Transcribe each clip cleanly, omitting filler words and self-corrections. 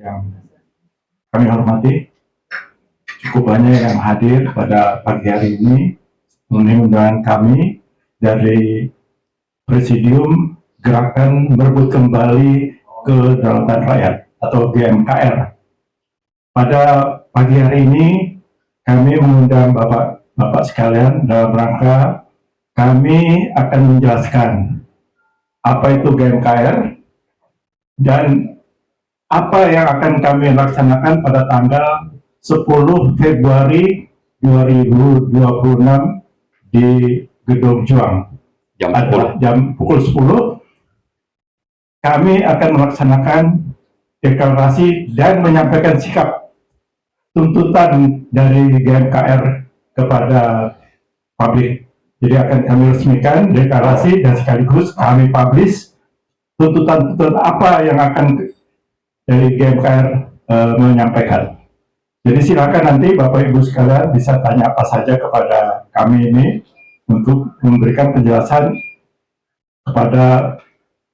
yang kami hormati, cukup banyak yang hadir pada pagi hari ini memenuhi undangan kami dari Presidium Gerakan Merebut Kembali Kedaulatan Rakyat atau GMKR. Pada pagi hari ini kami mengundang Bapak sekalian dalam rangka kami akan menjelaskan apa itu GMKR dan apa yang akan kami laksanakan pada tanggal 10 Februari 2026 di Gedung Juang. Jam pukul 10 kami akan melaksanakan deklarasi dan menyampaikan sikap tuntutan dari GMKR kepada publik. Jadi akan kami resmikan deklarasi dan sekaligus kami publish tuntutan-tuntutan apa yang akan dari GMKR menyampaikan. Jadi silakan nanti Bapak Ibu sekalian bisa tanya apa saja kepada kami ini untuk memberikan penjelasan kepada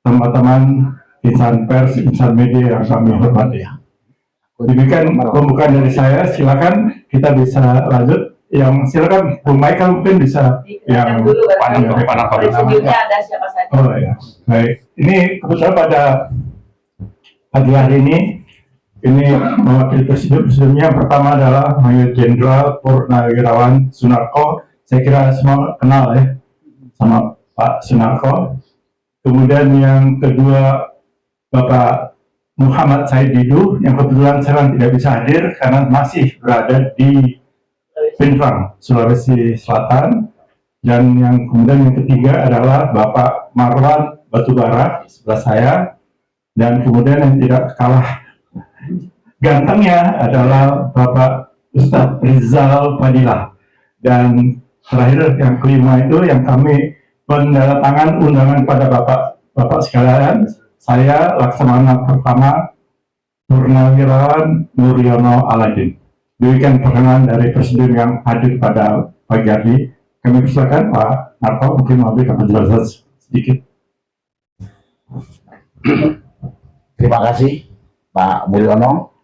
teman-teman insan pers, insan media yang kami hormati. Demikian pembukaan dari saya. Silakan kita bisa lanjut. Yang silakan Bu Michael mungkin bisa yang panah ada siapa saja. Oh ya, baik. Ini kebetulan pada pagi hari ini mewakili presidiumnya yang pertama adalah Mayor Jenderal Purnawirawan Sunarko. Saya kira semua kenal ya sama Pak Sunarko. Kemudian yang kedua Bapak Muhammad Said Didu yang kebetulan sekarang tidak bisa hadir karena masih berada di Pinrang, Sulawesi Selatan. Dan yang kemudian yang ketiga adalah Bapak Marwan Batubara sebelah saya. Dan kemudian yang tidak kalah gantengnya adalah Bapak Ustadz Rizal Fadilah. Dan terakhir yang kelima itu yang kami penandatangan undangan pada Bapak sekalian, saya Laksamana pertama Purnawirawan Nuryono Aladin. Demikian perkenalan dari Presidium yang hadir pada pagi hari. Kami persilakan Pak Narto mungkin memberikan penjelasan sedikit. Terima kasih Pak Mulyono,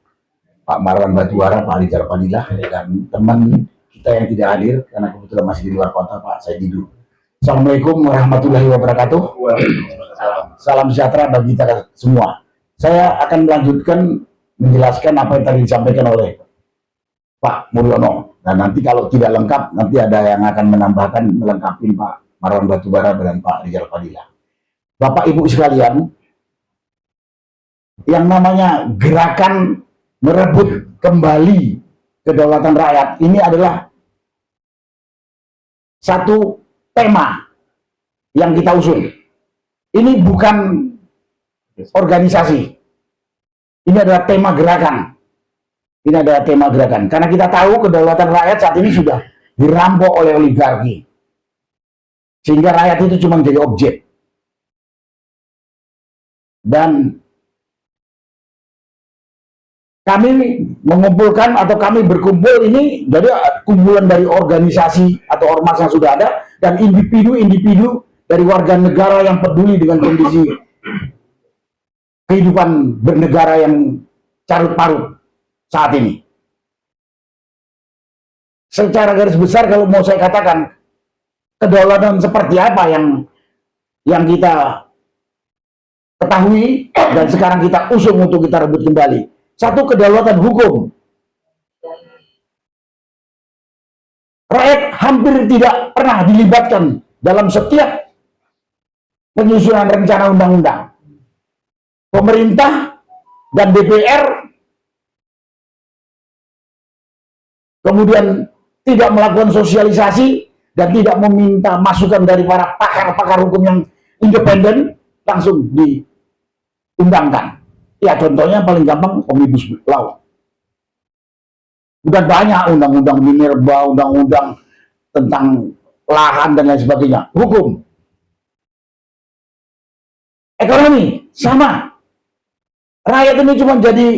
Pak Marwan Batubara, Pak Rizal Fadilah, dan teman kita yang tidak hadir karena kebetulan masih di luar kota, Pak Said Didu. Assalamualaikum warahmatullahi wabarakatuh. Salam sejahtera bagi kita semua. Saya akan melanjutkan menjelaskan apa yang tadi disampaikan oleh Pak Mulyono. Dan nanti kalau tidak lengkap, nanti ada yang akan menambahkan, melengkapi Pak Marwan Batubara dan Pak Rizal Fadilah. Bapak Ibu sekalian, yang namanya gerakan merebut kembali kedaulatan rakyat ini adalah satu tema yang kita usung. Ini bukan organisasi, ini adalah tema gerakan. Ini adalah tema gerakan karena kita tahu kedaulatan rakyat saat ini sudah dirampok oleh oligarki, sehingga rakyat itu cuma jadi objek. Dan kami mengumpulkan atau kami berkumpul ini jadi kumpulan dari organisasi atau ormas yang sudah ada dan individu-individu dari warga negara yang peduli dengan kondisi kehidupan bernegara yang carut marut saat ini. Secara garis besar kalau mau saya katakan kedaulatan seperti apa yang kita ketahui dan sekarang kita usung untuk kita rebut kembali. Satu, kedaulatan hukum. Rakyat hampir tidak pernah dilibatkan dalam setiap penyusunan rencana undang-undang. Pemerintah dan DPR kemudian tidak melakukan sosialisasi dan tidak meminta masukan dari para pakar-pakar hukum yang independen, langsung diundangkan. Ya contohnya paling gampang Omnibus Law. Bukan banyak undang-undang minerba, undang-undang tentang lahan dan lain sebagainya. Hukum. Ekonomi, sama. Rakyat ini cuma jadi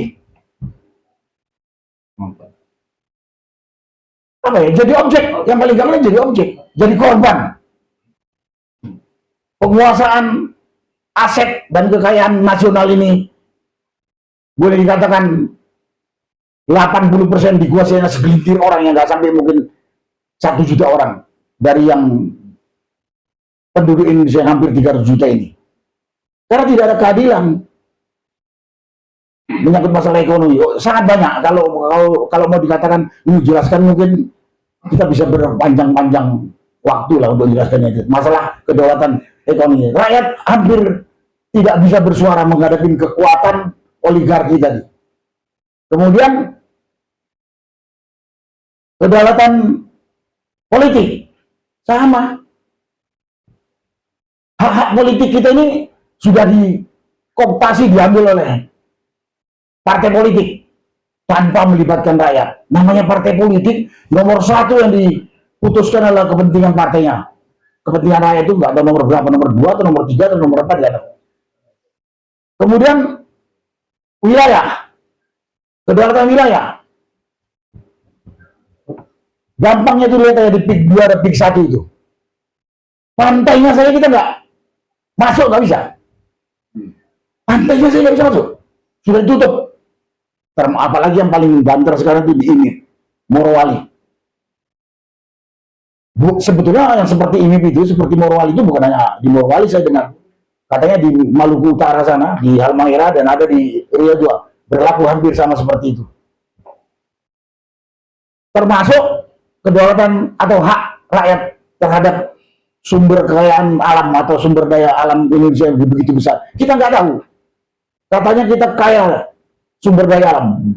apa ya? Jadi objek. Yang paling gampang jadi objek, jadi korban. Penguasaan aset dan kekayaan nasional ini boleh dikatakan 80% dikuasai segelintir orang yang nggak sampai mungkin 1 juta orang dari yang penduduk Indonesia yang hampir 300 juta ini. Karena tidak ada keadilan menyangkut masalah ekonomi. Sangat banyak. Kalau mau dikatakan menjelaskan mungkin kita bisa berpanjang-panjang waktu lah untuk menjelaskannya itu. Masalah kedaulatan ekonomi. Rakyat hampir tidak bisa bersuara menghadapi kekuatan oligarki tadi. Kemudian kedaulatan politik sama. Hak-hak politik kita ini sudah dikooptasi, diambil oleh partai politik tanpa melibatkan rakyat. Namanya partai politik, nomor 1 yang diputuskan adalah kepentingan partainya. Kepentingan rakyat itu nggak tahu nomor berapa, nomor 2 atau nomor 3 atau nomor 4 ya. Kemudian wilayah, kedaulatan wilayah. Gampangnya itu lihat aja di PIK 2 dan PIK 1 itu. Pantainya saya kita nggak masuk, nggak bisa. Pantainya saya nggak bisa masuk, sudah ditutup. Apalagi yang paling banter sekarang itu di IMIP, Morowali. Sebetulnya yang seperti IMIP itu, seperti Morowali itu bukan hanya di Morowali, saya dengar. Katanya di Maluku Utara sana, di Halmahera, dan ada di Rio 2, berlaku hampir sama seperti itu. Termasuk kedaulatan atau hak rakyat terhadap sumber kekayaan alam atau sumber daya alam Indonesia yang begitu besar. Kita nggak tahu. Katanya kita kaya sumber daya alam.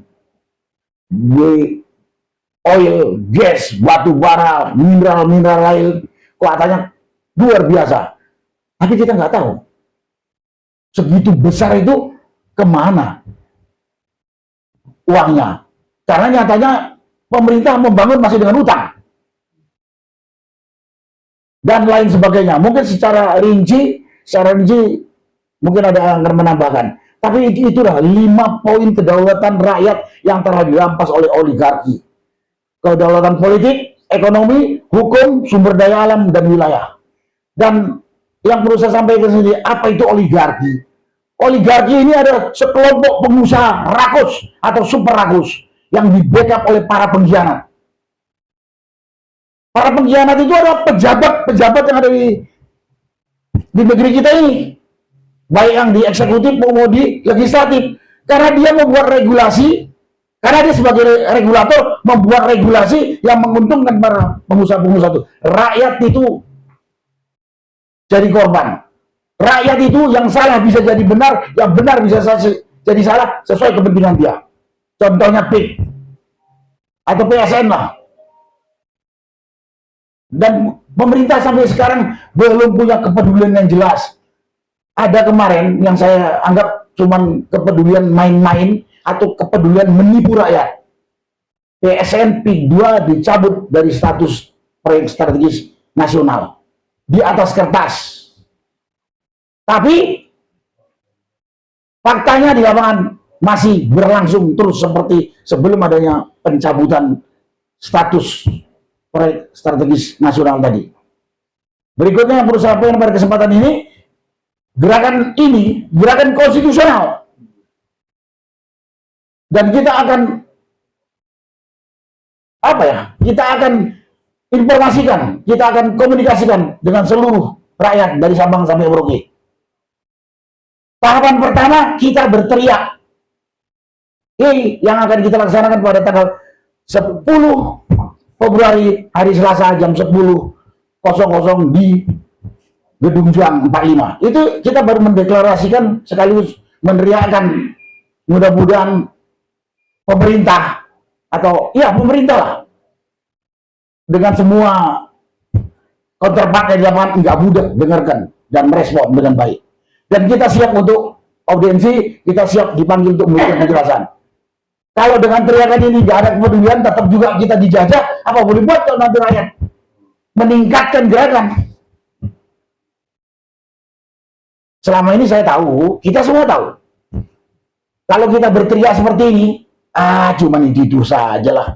Oil, gas, batu bara, mineral lain. Katanya luar biasa. Tapi kita nggak tahu. Segitu besar itu kemana uangnya. Karena nyatanya pemerintah membangun masih dengan utang dan lain sebagainya. Mungkin secara rinci mungkin ada yang akan menambahkan. Tapi itulah 5 poin kedaulatan rakyat yang telah dirampas oleh oligarki. Kedaulatan politik, ekonomi, hukum, sumber daya alam, dan wilayah. Dan yang perlu saya sampaikan sendiri, apa itu oligarki? Oligarki ini adalah sekelompok pengusaha rakus atau super rakus yang di-backup oleh para pengkhianat. Para pengkhianat itu adalah pejabat-pejabat yang ada di negeri kita ini, baik yang di eksekutif maupun di legislatif. Karena dia membuat regulasi, karena dia sebagai regulator membuat regulasi yang menguntungkan para pengusaha-pengusaha itu. Rakyat itu jadi korban. Rakyat itu yang salah bisa jadi benar, yang benar bisa jadi salah sesuai kepentingan dia. Contohnya PIK atau PSN lah. Dan pemerintah sampai sekarang belum punya kepedulian yang jelas. Ada kemarin yang saya anggap cuman kepedulian main-main atau kepedulian menipu rakyat. PSN PIK 2 dicabut dari status proyek strategis nasional di atas kertas. Tapi faktanya di lapangan masih berlangsung terus seperti sebelum adanya pencabutan status proyek strategis nasional tadi. Berikutnya yang perlu saya sampaikan pada kesempatan ini, gerakan konstitusional. Dan kita akan kita akan informasikan, kita akan komunikasikan dengan seluruh rakyat dari Sabang sampai Merauke. Tahapan pertama kita berteriak. Ini yang akan kita laksanakan pada tanggal 10 Februari hari Selasa jam 10.00 di Gedung Juang 45. Itu kita baru mendeklarasikan sekaligus meneriakkan, mudah-mudahan pemerintah atau pemerintah lah dengan semua counterpart di lapangan nggak mudah dengarkan dan merespon dengan baik. Dan kita siap untuk audiensi, kita siap dipanggil untuk memberikan penjelasan. Kalau dengan teriakan ini nggak ada kepedulian, tetap juga kita dijajah, apa boleh buat kalau nanti rakyat meningkatkan gerakan. Selama ini saya tahu, kita semua tahu, kalau kita berteriak seperti ini, cuman itu saja lah.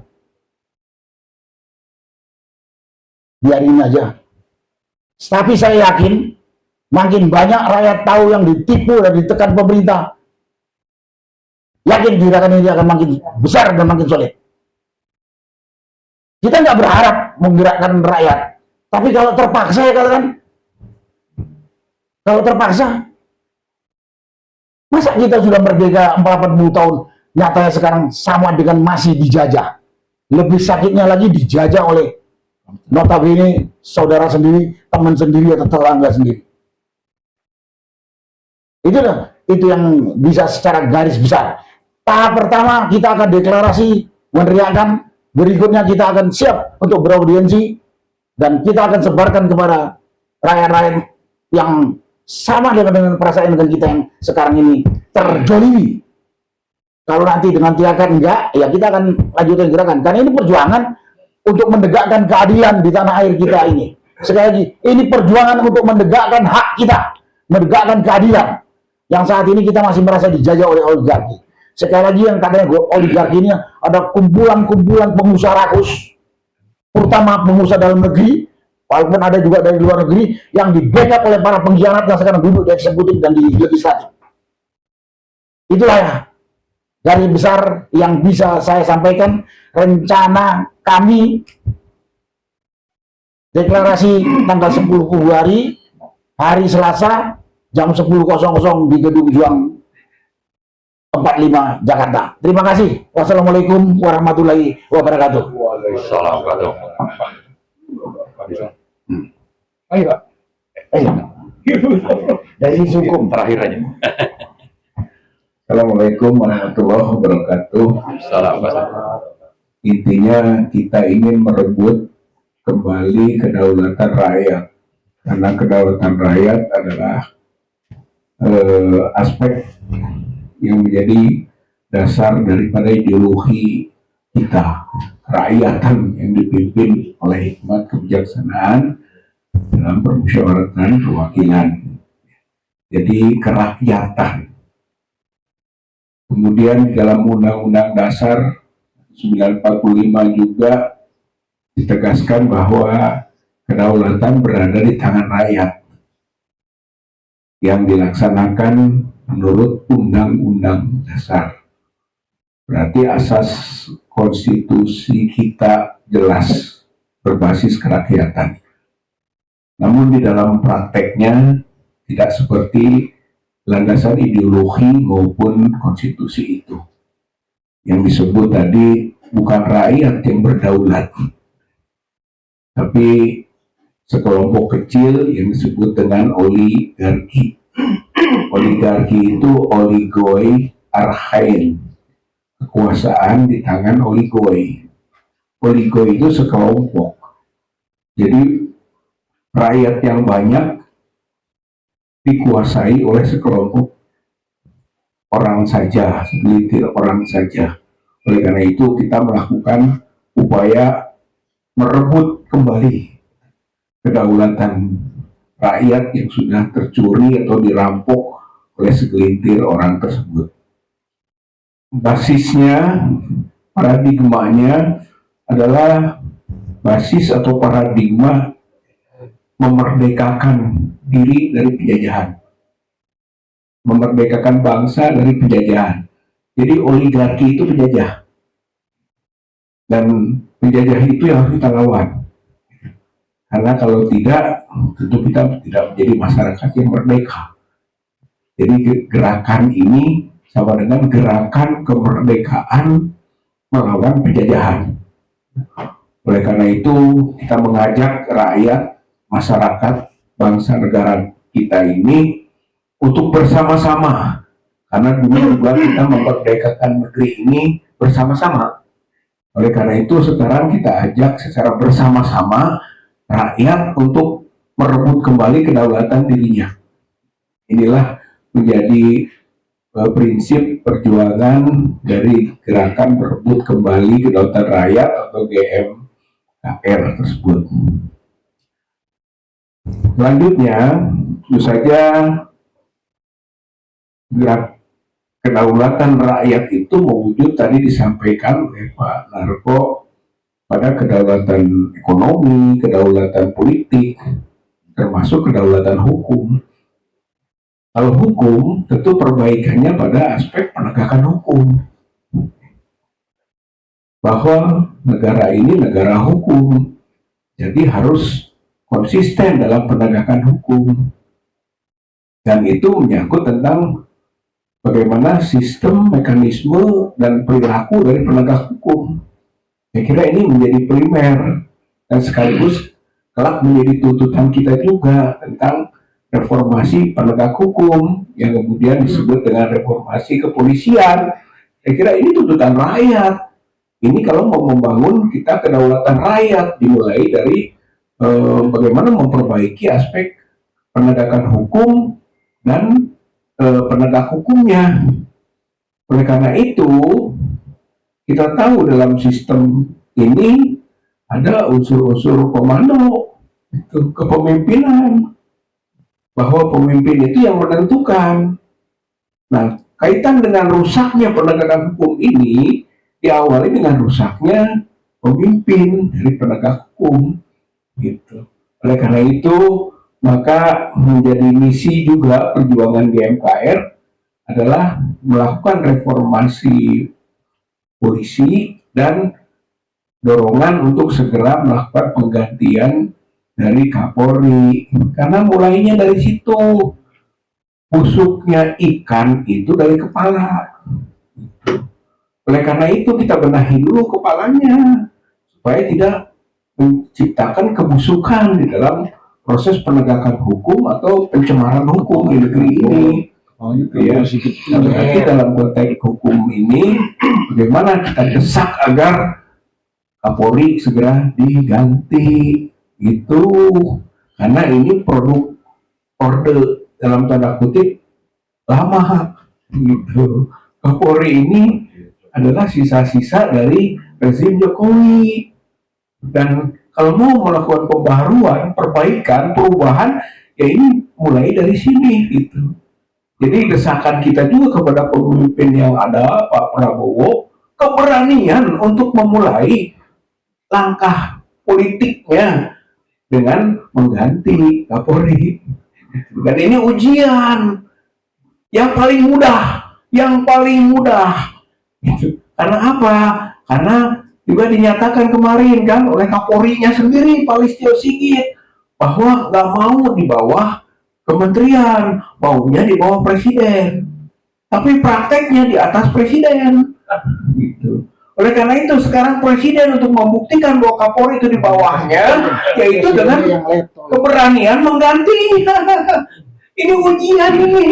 Biarin aja. Tapi saya yakin, makin banyak rakyat tahu yang ditipu dan ditekan pemerintah, Yakin gerakan ini akan makin besar dan makin solid. Kita nggak berharap menggerakkan rakyat, tapi kalau terpaksa ya katakan, kalau terpaksa, masa kita sudah merdeka 40 tahun, nyatanya sekarang sama dengan masih dijajah. Lebih sakitnya lagi dijajah oleh notabene saudara sendiri, teman sendiri, atau tetangga sendiri. Itu yang bisa secara garis besar. Tahap pertama kita akan deklarasi, meneriakkan. Berikutnya kita akan siap untuk beraudiensi, dan kita akan sebarkan kepada rakyat-rakyat yang sama dengan perasaan dengan kita yang sekarang ini terjolimi. Kalau nanti dengan teriakan enggak, ya kita akan lanjutkan gerakan. Karena ini perjuangan untuk menegakkan keadilan di tanah air kita ini. Sekali lagi, ini perjuangan untuk menegakkan hak kita, menegakkan keadilan. Yang saat ini kita masih merasa dijajah oleh oligarki. Sekali lagi, yang katanya oligarki ini ada kumpulan-kumpulan pengusaha rakus, terutama pengusaha dalam negeri, walaupun ada juga dari luar negeri, yang di-backup oleh para pengkhianat yang sekarang duduk di eksekutif dan di legislatif. Itulah ya garis besar yang bisa saya sampaikan. Rencana kami deklarasi tanggal 10 Februari, hari Selasa, jam 10.00 di Gedung Juang 45 Jakarta. Terima kasih. Wassalamualaikum warahmatullahi wabarakatuh. Waalaikumsalam Ayo Pak. Ayo. Dari hukum terakhir aja. Assalamualaikum warahmatullahi wabarakatuh. Salam. Intinya kita ingin merebut kembali kedaulatan rakyat, karena kedaulatan rakyat adalah aspek yang menjadi dasar daripada ideologi kita, kerakyatan yang dipimpin oleh hikmat kebijaksanaan dalam permusyawaratan perwakilan. Jadi kerakyatan. Kemudian di dalam Undang-Undang Dasar 1945 juga ditegaskan bahwa kedaulatan berada di tangan rakyat yang dilaksanakan menurut Undang-Undang Dasar. Berarti asas konstitusi kita jelas berbasis kerakyatan. Namun di dalam prakteknya tidak seperti landasan ideologi maupun konstitusi itu. Yang disebut tadi bukan rakyat yang berdaulat, tapi sekelompok kecil yang disebut dengan oligarki. Oligarki itu oligoi archain, kekuasaan di tangan oligoi. Oligoi itu sekelompok. Jadi rakyat yang banyak dikuasai oleh sekelompok orang saja, segelintir orang saja. Oleh karena itu kita melakukan upaya merebut kembali kedaulatan rakyat yang sudah tercuri atau dirampok oleh segelintir orang tersebut. Basisnya, paradigmanya adalah basis atau paradigma memerdekakan diri dari penjajahan, memerdekakan bangsa dari penjajahan. Jadi oligarki itu penjajah, dan penjajah itu yang harus kita lawan. Karena kalau tidak, tentu kita tidak menjadi masyarakat yang merdeka. Jadi gerakan ini sama dengan gerakan kemerdekaan melawan penjajahan. Oleh karena itu, kita mengajak rakyat, masyarakat, bangsa negara kita ini untuk bersama-sama. Karena dulu juga kita memerdekakan negeri ini bersama-sama. Oleh karena itu, sekarang kita ajak secara bersama-sama rakyat untuk merebut kembali kedaulatan dirinya. Inilah menjadi prinsip perjuangan dari gerakan merebut kembali kedaulatan rakyat atau GMKR tersebut. Selanjutnya, tentu saja gerak kedaulatan rakyat itu mewujud tadi disampaikan oleh Pak Narko pada kedaulatan ekonomi, kedaulatan politik, termasuk kedaulatan hukum. Kalau hukum, tentu perbaikannya pada aspek penegakan hukum. Bahwa negara ini negara hukum, jadi harus konsisten dalam penegakan hukum. Dan itu menyangkut tentang bagaimana sistem, mekanisme, dan perilaku dari penegak hukum. Saya kira ini menjadi primer dan sekaligus kelak menjadi tuntutan kita juga tentang reformasi penegak hukum yang kemudian disebut dengan reformasi kepolisian. Saya kira ini tuntutan rakyat. Ini kalau mau membangun kita kedaulatan rakyat, dimulai dari bagaimana memperbaiki aspek penegakan hukum dan penegak hukumnya. Oleh karena itu, kita tahu dalam sistem ini ada unsur-unsur komando, itu kepemimpinan, bahwa pemimpin itu yang menentukan. Nah, kaitan dengan rusaknya penegakan hukum ini diawali dengan rusaknya pemimpin dari penegak hukum, gitu. Oleh karena itu, maka menjadi misi juga perjuangan GMKR adalah melakukan reformasi polisi dan dorongan untuk segera melakukan penggantian dari Kapolri, karena mulainya dari situ. Busuknya ikan itu dari kepala. Oleh karena itu kita benahi dulu kepalanya supaya tidak menciptakan kebusukan di dalam proses penegakan hukum atau pencemaran hukum di negeri ini. Ya, berarti dalam konteks hukum ini bagaimana kita desak agar Kapolri segera diganti, itu karena ini produk orde dalam tanda kutip lama, gitu. Kapolri ini adalah sisa-sisa dari rezim Jokowi, dan kalau mau melakukan pembaharuan, perbaikan, perubahan, ya ini mulai dari sini, gitu. Jadi desakan kita juga kepada pemimpin yang ada, Pak Prabowo, keberanian untuk memulai langkah politiknya dengan mengganti Kapolri. Dan ini ujian yang paling mudah, Karena apa? Karena juga dinyatakan kemarin kan oleh Kapolrinya sendiri, Pak Listio Sigit, bahwa nggak mau di bawah kementerian, maunya di bawah presiden. Tapi prakteknya di atas presiden, gitu. Oleh karena itu sekarang presiden untuk membuktikan bahwa Kapolri itu di bawahnya, yaitu dengan keberanian mengganti. Ini ujian ini.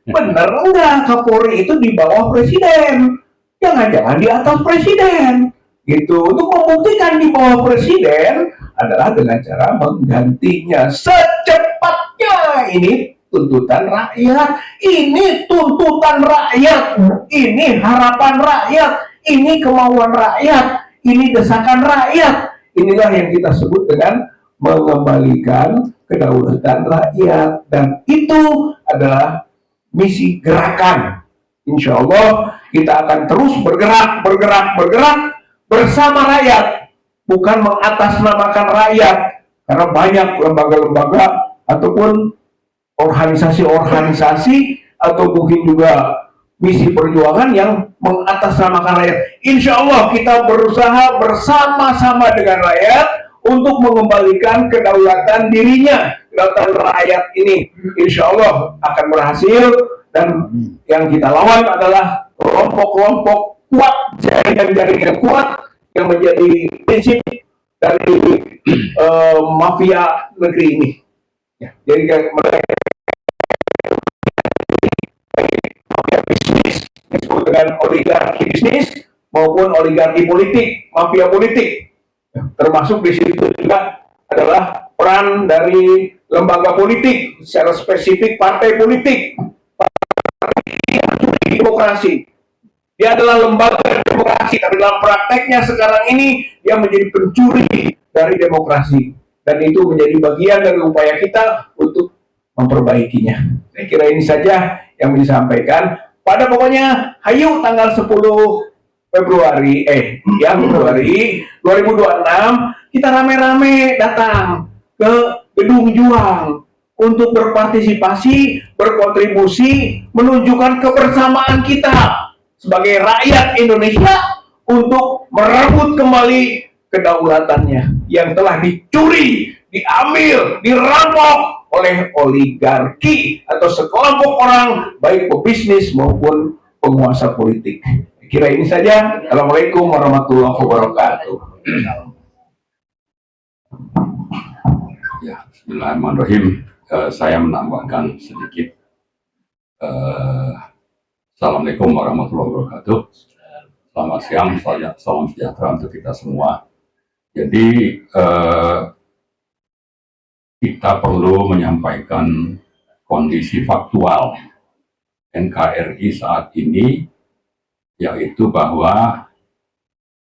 Benar enggak Kapolri itu di bawah presiden? Jangan-jangan di atas presiden. Gitu. Untuk membuktikan di bawah presiden adalah dengan cara menggantinya secepatnya. Ini tuntutan rakyat. Ini tuntutan rakyat. Ini harapan rakyat. Ini kemauan rakyat. Ini desakan rakyat. Inilah yang kita sebut dengan mengembalikan kedaulatan rakyat, dan itu adalah misi gerakan. Insya Allah kita akan terus bergerak bersama rakyat, bukan mengatasnamakan rakyat, karena banyak lembaga-lembaga ataupun organisasi-organisasi atau mungkin juga misi perjuangan yang mengatasnamakan rakyat. Insya Allah kita berusaha bersama-sama dengan rakyat untuk mengembalikan kedaulatan dirinya. Kedaulatan rakyat ini insya Allah akan berhasil, dan yang kita lawan adalah kelompok-kelompok kuat, jaringan-jaringan kuat yang menjadi prinsip dari mafia negeri ini. Ya, jadi mereka mafia bisnis disebut dengan oligarki bisnis maupun oligarki politik, mafia politik. Termasuk di situ juga adalah peran dari lembaga politik, secara spesifik partai politik. Partai demokrasi. Dia adalah lembaga demokrasi, tapi dalam prakteknya sekarang ini dia menjadi pencuri dari demokrasi. Dan itu menjadi bagian dari upaya kita untuk memperbaikinya. Saya kira ini saja yang disampaikan. Pada pokoknya, hayu tanggal 10 Februari 2026 kita rame-rame datang ke Gedung Juang untuk berpartisipasi, berkontribusi, menunjukkan kebersamaan kita sebagai rakyat Indonesia untuk merebut kembali kedaulatannya yang telah dicuri, diambil, dirampok oleh oligarki atau sekelompok orang, baik pebisnis maupun penguasa politik. Kira ini saja. Assalamualaikum warahmatullahi wabarakatuh. Ya, bismillahirrahmanirrahim. Saya menambahkan sedikit. Assalamualaikum warahmatullahi wabarakatuh. Selamat siang, salam sejahtera untuk kita semua. Jadi kita perlu menyampaikan kondisi faktual NKRI saat ini, yaitu bahwa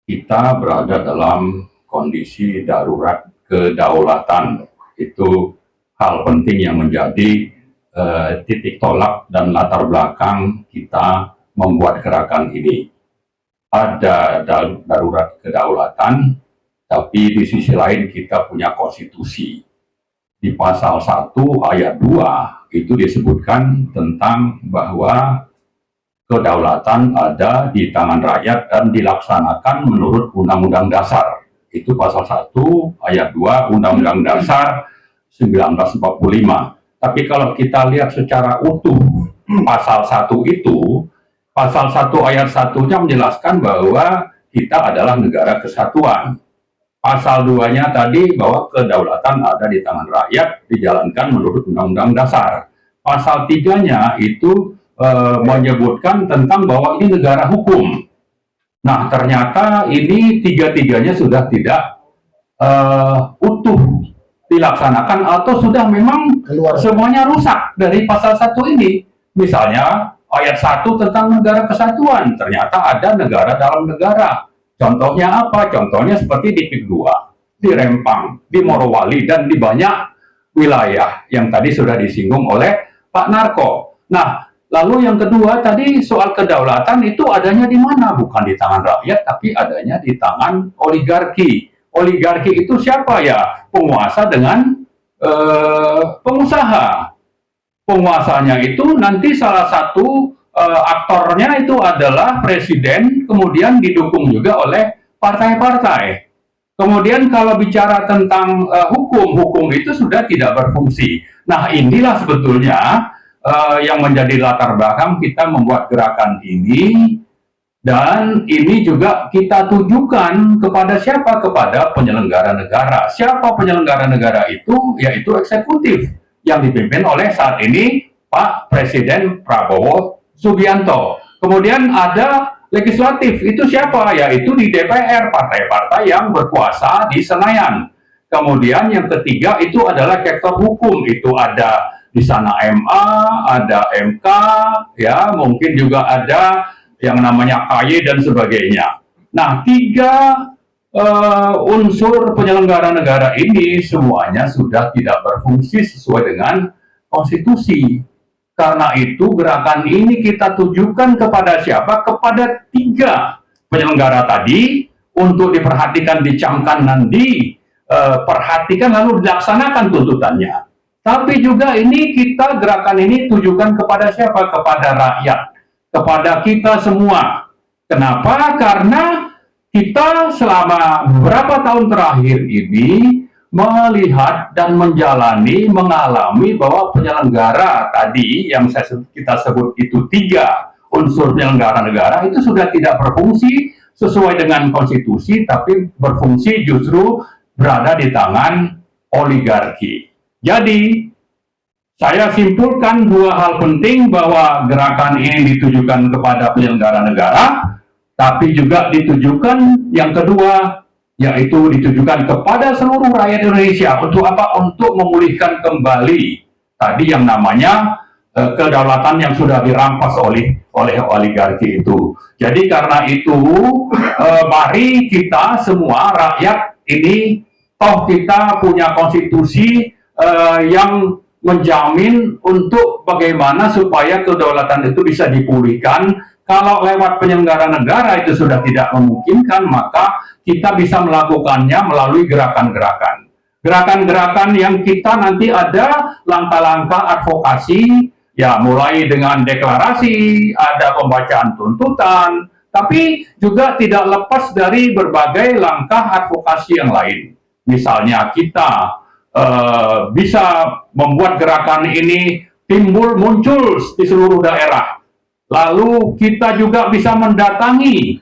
kita berada dalam kondisi darurat kedaulatan. Itu hal penting yang menjadi titik tolak dan latar belakang kita membuat gerakan ini. Ada darurat kedaulatan, tapi di sisi lain kita punya konstitusi. Di pasal 1 ayat 2 itu disebutkan tentang bahwa kedaulatan ada di tangan rakyat dan dilaksanakan menurut Undang-Undang Dasar. Itu pasal 1 ayat 2 Undang-Undang Dasar 1945. Tapi kalau kita lihat secara utuh pasal 1 itu, pasal 1 ayat 1-nya menjelaskan bahwa kita adalah negara kesatuan. Pasal 2-nya tadi bahwa kedaulatan ada di tangan rakyat, dijalankan menurut Undang-Undang Dasar. Pasal 3-nya itu menyebutkan tentang bahwa ini negara hukum. Nah, ternyata ini tiga-tiganya sudah tidak utuh dilaksanakan atau sudah memang semuanya rusak dari pasal 1 ini. Misalnya ayat 1 tentang negara kesatuan, ternyata ada negara dalam negara. Contohnya apa? Contohnya seperti di PIK 2, di Rempang, di Morowali, dan di banyak wilayah yang tadi sudah disinggung oleh Pak Narko. Nah, lalu yang kedua tadi soal kedaulatan itu adanya di mana? Bukan di tangan rakyat, tapi adanya di tangan oligarki. Oligarki itu siapa ya? Penguasa dengan pengusaha. Penguasanya itu nanti salah satu aktornya itu adalah presiden, kemudian didukung juga oleh partai-partai. Kemudian kalau bicara tentang hukum itu sudah tidak berfungsi. Nah, inilah sebetulnya yang menjadi latar belakang kita membuat gerakan ini, dan ini juga kita tujukan kepada siapa? Kepada penyelenggara negara. Siapa penyelenggara negara itu? Yaitu eksekutif yang dipimpin oleh saat ini Pak Presiden Prabowo Subianto. Kemudian ada legislatif, itu siapa? Yaitu di DPR, partai-partai yang berkuasa di Senayan. Kemudian yang ketiga itu adalah sektor hukum, itu ada di sana MA, ada MK, ya mungkin juga ada yang namanya KY dan sebagainya. Nah, tiga unsur penyelenggara negara ini semuanya sudah tidak berfungsi sesuai dengan konstitusi. Karena itu gerakan ini kita tujukan kepada siapa? Kepada tiga penyelenggara tadi untuk diperhatikan, dicamkan, dan diperhatikan lalu dilaksanakan tuntutannya. Tapi juga ini kita gerakan ini tujukan kepada siapa? Kepada rakyat, kepada kita semua. Kenapa? Karena kita selama beberapa tahun terakhir ini melihat dan mengalami bahwa penyelenggara tadi yang kita sebut itu tiga unsur penyelenggara negara itu sudah tidak berfungsi sesuai dengan konstitusi, tapi berfungsi justru berada di tangan oligarki. Jadi saya simpulkan dua hal penting, bahwa gerakan ini ditujukan kepada penyelenggara negara, tapi juga ditujukan yang kedua, yaitu ditujukan kepada seluruh rakyat Indonesia. Untuk apa? Untuk memulihkan kembali tadi yang namanya kedaulatan yang sudah dirampas oleh oligarki itu. Jadi karena itu mari kita semua rakyat ini, toh kita punya konstitusi yang menjamin untuk bagaimana supaya kedaulatan itu bisa dipulihkan. Kalau lewat penyelenggara negara itu sudah tidak memungkinkan, maka kita bisa melakukannya melalui gerakan-gerakan. gerakan-gerakan yang kita nanti ada langkah-langkah advokasi, ya mulai dengan deklarasi, ada pembacaan tuntutan, tapi juga tidak lepas dari berbagai langkah advokasi yang lain. Misalnya kita bisa membuat gerakan ini muncul di seluruh daerah. Lalu kita juga bisa mendatangi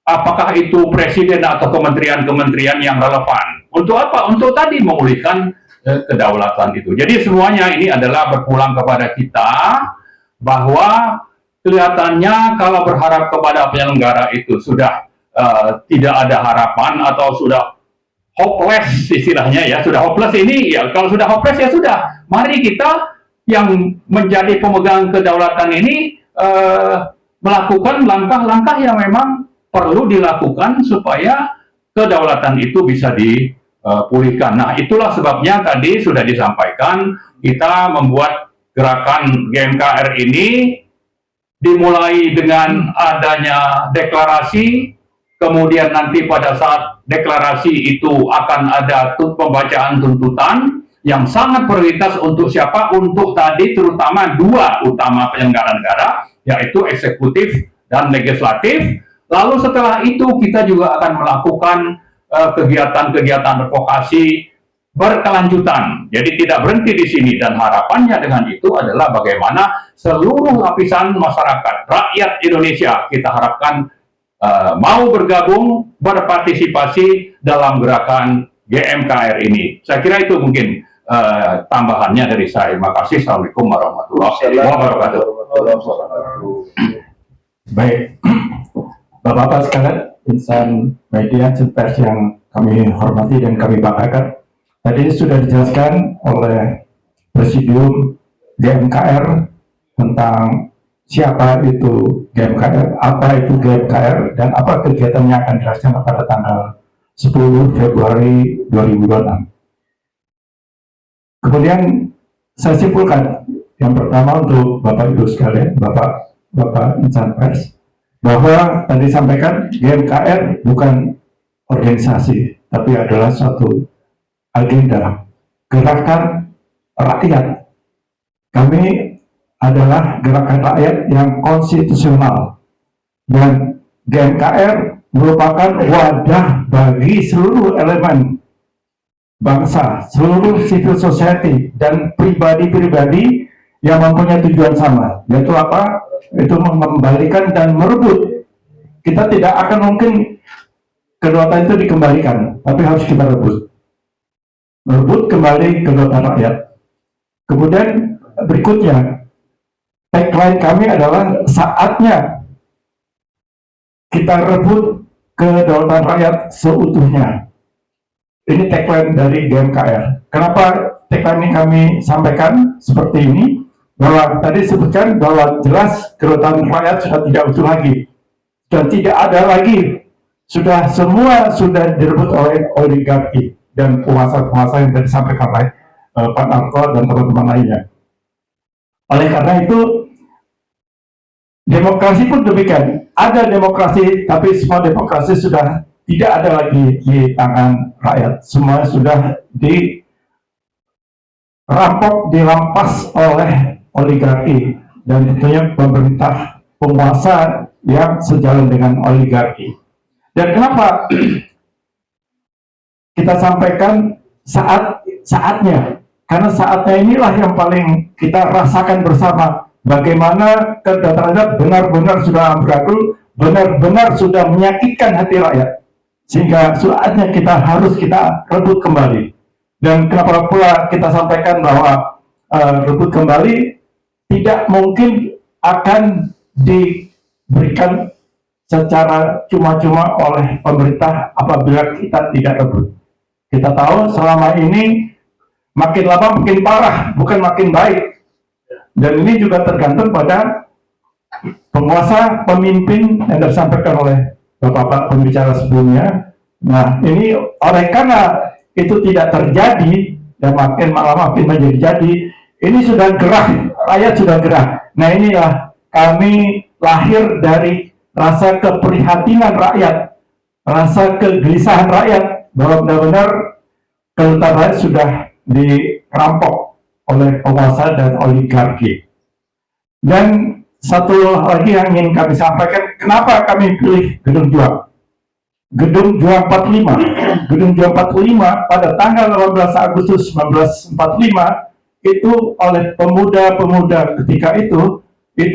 apakah itu presiden atau kementerian-kementerian yang relevan. Untuk apa? Untuk tadi memulihkan kedaulatan itu. Jadi semuanya ini adalah berpulang kepada kita bahwa kelihatannya kalau berharap kepada penyelenggara itu sudah tidak ada harapan atau sudah hopeless istilahnya ya, sudah hopeless ini ya, kalau sudah hopeless ya sudah, mari kita yang menjadi pemegang kedaulatan ini melakukan langkah-langkah yang memang perlu dilakukan supaya kedaulatan itu bisa dipulihkan. Nah, itulah sebabnya tadi sudah disampaikan kita membuat gerakan GMKR ini dimulai dengan adanya deklarasi, kemudian nanti pada saat deklarasi itu akan ada pembacaan tuntutan yang sangat prioritas untuk siapa? Untuk tadi terutama dua utama penyelenggara negara, yaitu eksekutif dan legislatif. Lalu setelah itu kita juga akan melakukan kegiatan-kegiatan advokasi berkelanjutan. Jadi tidak berhenti di sini, dan harapannya dengan itu adalah bagaimana seluruh lapisan masyarakat, rakyat Indonesia kita harapkan mau bergabung, berpartisipasi dalam gerakan GMKR ini. Saya kira itu mungkin tambahannya dari saya. Terima kasih. Assalamualaikum warahmatullahi wabarakatuh. Baik, Bapak-Bapak sekalian, insan media pers yang kami hormati dan kami banggakan, tadi sudah dijelaskan oleh Presidium GMKR tentang siapa itu GMKR, apa itu GMKR, dan apa kegiatannya akan dilaksanakan pada tanggal 10 Februari 2026. Kemudian saya simpulkan, yang pertama untuk Bapak Ibu sekalian, Bapak insan pers, bahwa tadi sampaikan GMKR bukan organisasi, tapi adalah suatu agenda gerakan rakyat. Kami adalah gerakan rakyat yang konstitusional, dan GMKR merupakan wadah bagi seluruh elemen bangsa, seluruh civil society, dan pribadi-pribadi yang mempunyai tujuan sama, yaitu apa? Itu mengembalikan dan merebut. Kita tidak akan mungkin kedaulatan itu dikembalikan, tapi harus kita rebut. Merebut kembali kedaulatan rakyat. Kemudian berikutnya, tagline kami adalah saatnya kita rebut kedaulatan rakyat seutuhnya. Ini tagline dari GMKR. Kenapa tagline ini kami sampaikan seperti ini? Bahwa tadi disebutkan bahwa jelas kedaulatan rakyat sudah tidak utuh lagi, dan tidak ada lagi, semua sudah direbut oleh oligarki dan penguasa-penguasa yang tadi disampaikan oleh Pak Narko dan teman-teman lainnya. Oleh karena itu, demokrasi pun demikian. Ada demokrasi, tapi semua demokrasi sudah tidak ada lagi di tangan rakyat. Semua sudah dirampok, dirampas oleh oligarki, dan tentunya pemerintah penguasa yang sejalan dengan oligarki. Dan kenapa kita sampaikan saatnya? Karena saatnya inilah yang paling kita rasakan bersama, bagaimana kedatangan benar-benar sudah amburadul, benar-benar sudah menyakitkan hati rakyat, sehingga saatnya kita harus kita rebut kembali. Dan kenapa pula kita sampaikan bahwa rebut kembali tidak mungkin akan diberikan secara cuma-cuma oleh pemerintah apabila kita tidak rebut. Kita tahu selama ini makin lama makin parah, bukan makin baik. Dan ini juga tergantung pada penguasa, pemimpin yang disampaikan oleh Bapak pembicara sebelumnya. Nah, ini oleh karena itu tidak terjadi dan makin lama makin menjadi, ini sudah gerah, rakyat sudah gerah. Nah, inilah kami lahir dari rasa keprihatinan rakyat, rasa kegelisahan rakyat, bahwa benar-benar Kedutaan rakyat sudah dirampok oleh penguasa dan oligarki. Dan satu lagi yang ingin kami sampaikan, kenapa kami pilih Gedung Juang? Gedung Juang 45. Gedung Juang 45 pada tanggal 18 Agustus 1945 itu oleh pemuda-pemuda ketika itu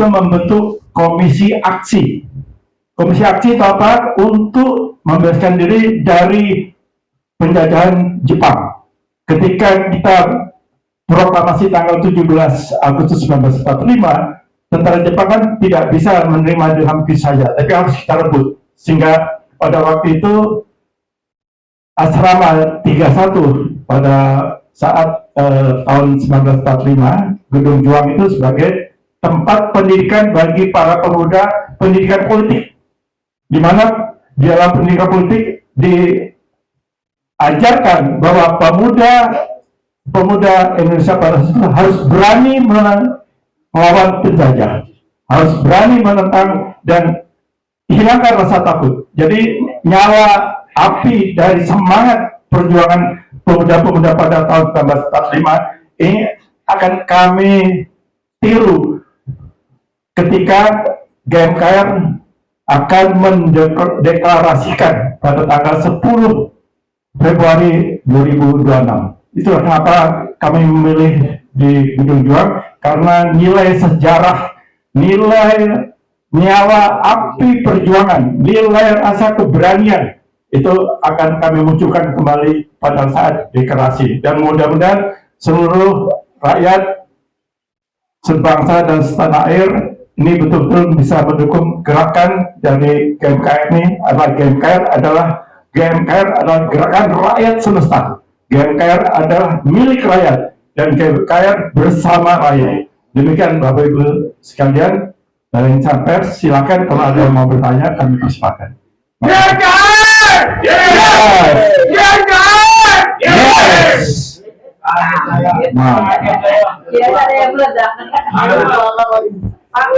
membentuk komisi aksi. Komisi aksi itu apa? Untuk membebaskan diri dari penjajahan Jepang. Ketika kita proklamasi tanggal 17 Agustus 1945, tentara Jepang kan tidak bisa menerima dengan begitu saja, tapi harus kita rebut. Sehingga pada waktu itu asrama 31 pada saat tahun 1945, Gedung Juang itu sebagai tempat pendidikan bagi para pemuda pendidikan politik, di mana di dalam pendidikan politik diajarkan bahwa pemuda Indonesia pada saat itu harus berani melawan penjajah, harus berani menentang dan hilangkan rasa takut. Jadi nyala api dari semangat perjuangan pemuda-pemuda pada tahun 1945 ini akan kami tiru ketika GMKR akan mendeklarasikan pada tanggal 10 Februari 2026. Itulah kenapa kami memilih di Gedung Juang, karena nilai sejarah, nilai nyala api perjuangan, nilai rasa keberanian itu akan kami munculkan kembali pada saat deklarasi. Dan mudah-mudahan seluruh rakyat sebangsa dan setanah air ini betul-betul bisa mendukung gerakan dari GMKR ini. GMKR adalah gerakan rakyat semesta. GMKR adalah milik rakyat dan GMKR bersama rakyat. Demikian Bapak Ibu sekalian. Dari insan pers, silakan kalau ada yang mau bertanya, kami persilakan. GMKR! GMKR! Yes! Ya, ada yang meledak. Pak,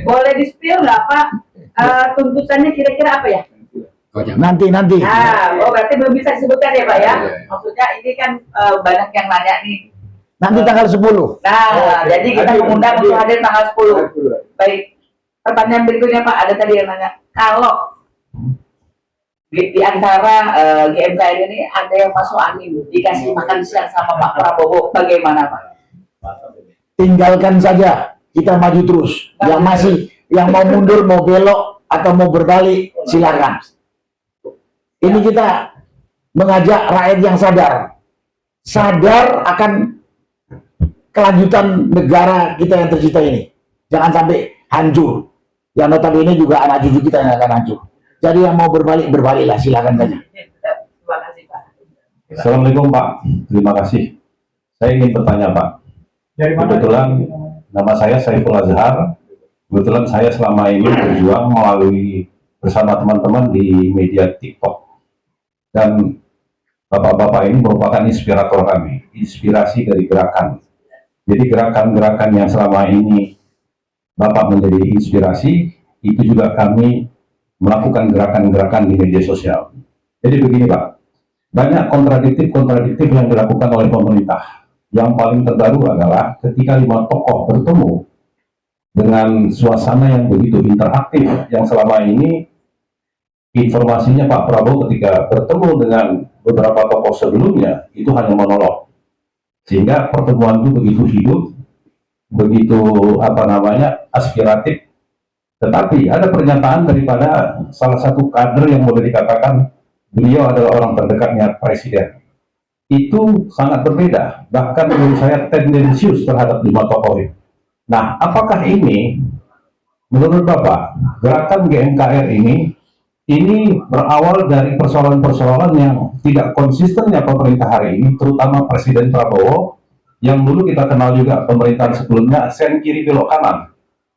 boleh di-spill nggak Pak? Tuntutannya kira-kira apa ya? Nanti. Berarti belum bisa disebutkan ya Pak ya? Maksudnya ini kan banyak yang nanya nih. Nanti tanggal 10. Nah, jadi kita mengundang untuk hadir tanggal 10. Baik. Pertanyaan berikutnya Pak, ada tadi yang nanya, kalau di antara GMKR ini ada yang masuk angin, dikasih makan siang sama Pak Prabowo, bagaimana Pak? Tinggalkan saja, kita maju terus. Yang mau mundur, mau belok atau mau berbalik, silakan. Ini kita mengajak rakyat yang sadar akan kelanjutan negara kita yang tercipta ini. Jangan sampai hancur. Yang notabene juga anak cucu kita yang akan hancur. Jadi yang mau berbaliklah, silakan saja. Terima kasih Pak. Assalamualaikum Pak, terima kasih. Saya ingin bertanya Pak. Kebetulan nama saya Saiful Azhar. Kebetulan saya selama ini berjuang melalui bersama teman-teman di media TikTok. Dan bapak-bapak ini merupakan inspirator kami, inspirasi dari gerakan. Jadi gerakan-gerakan yang selama ini Bapak menjadi inspirasi, itu juga kami melakukan gerakan-gerakan di media sosial. Jadi begini Pak, banyak kontradiktif yang dilakukan oleh pemerintah. Yang paling terbaru adalah ketika 5 tokoh bertemu dengan suasana yang begitu interaktif, yang selama ini informasinya Pak Prabowo ketika bertemu dengan beberapa tokoh sebelumnya, itu hanya monolog. Sehingga pertemuan itu begitu hidup, begitu aspiratif. Tetapi ada pernyataan daripada salah satu kader yang boleh dikatakan beliau adalah orang terdekatnya presiden. Itu sangat berbeda, bahkan menurut saya tendensius terhadap 5 tokoh itu. Nah, apakah ini menurut Bapak gerakan GMKR ini berawal dari persoalan-persoalan yang tidak konsistennya pemerintah hari ini, terutama Presiden Prabowo, yang dulu kita kenal juga pemerintahan sebelumnya, sen kiri belok kanan.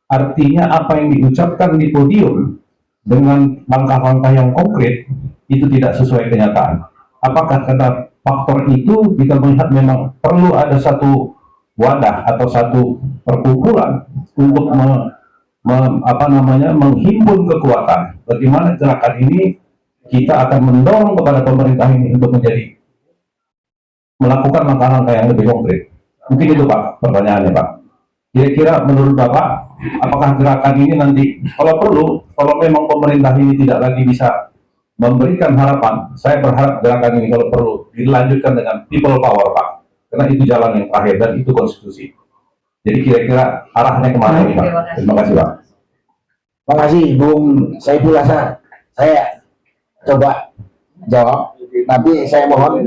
Artinya apa yang diucapkan di podium dengan langkah-langkah yang konkret, itu tidak sesuai kenyataan. Apakah karena faktor itu kita melihat memang perlu ada satu wadah atau satu perkumpulan untuk menghimpun kekuatan. Bagaimana gerakan ini kita akan mendorong kepada pemerintah ini untuk menjadi melakukan langkah-langkah yang lebih konkret. Mungkin itu Pak pertanyaannya Pak. Kira-kira menurut Bapak, apakah gerakan ini nanti, kalau perlu, kalau memang pemerintah ini tidak lagi bisa memberikan harapan, saya berharap gerakan ini kalau perlu dilanjutkan dengan people power Pak, karena itu jalan yang terakhir dan itu konstitusi. Jadi kira-kira arahnya kemana ini Pak? Terima kasih Pak. Terima kasih Bung Saiful Hasan. Saya coba jawab. Nanti saya mohon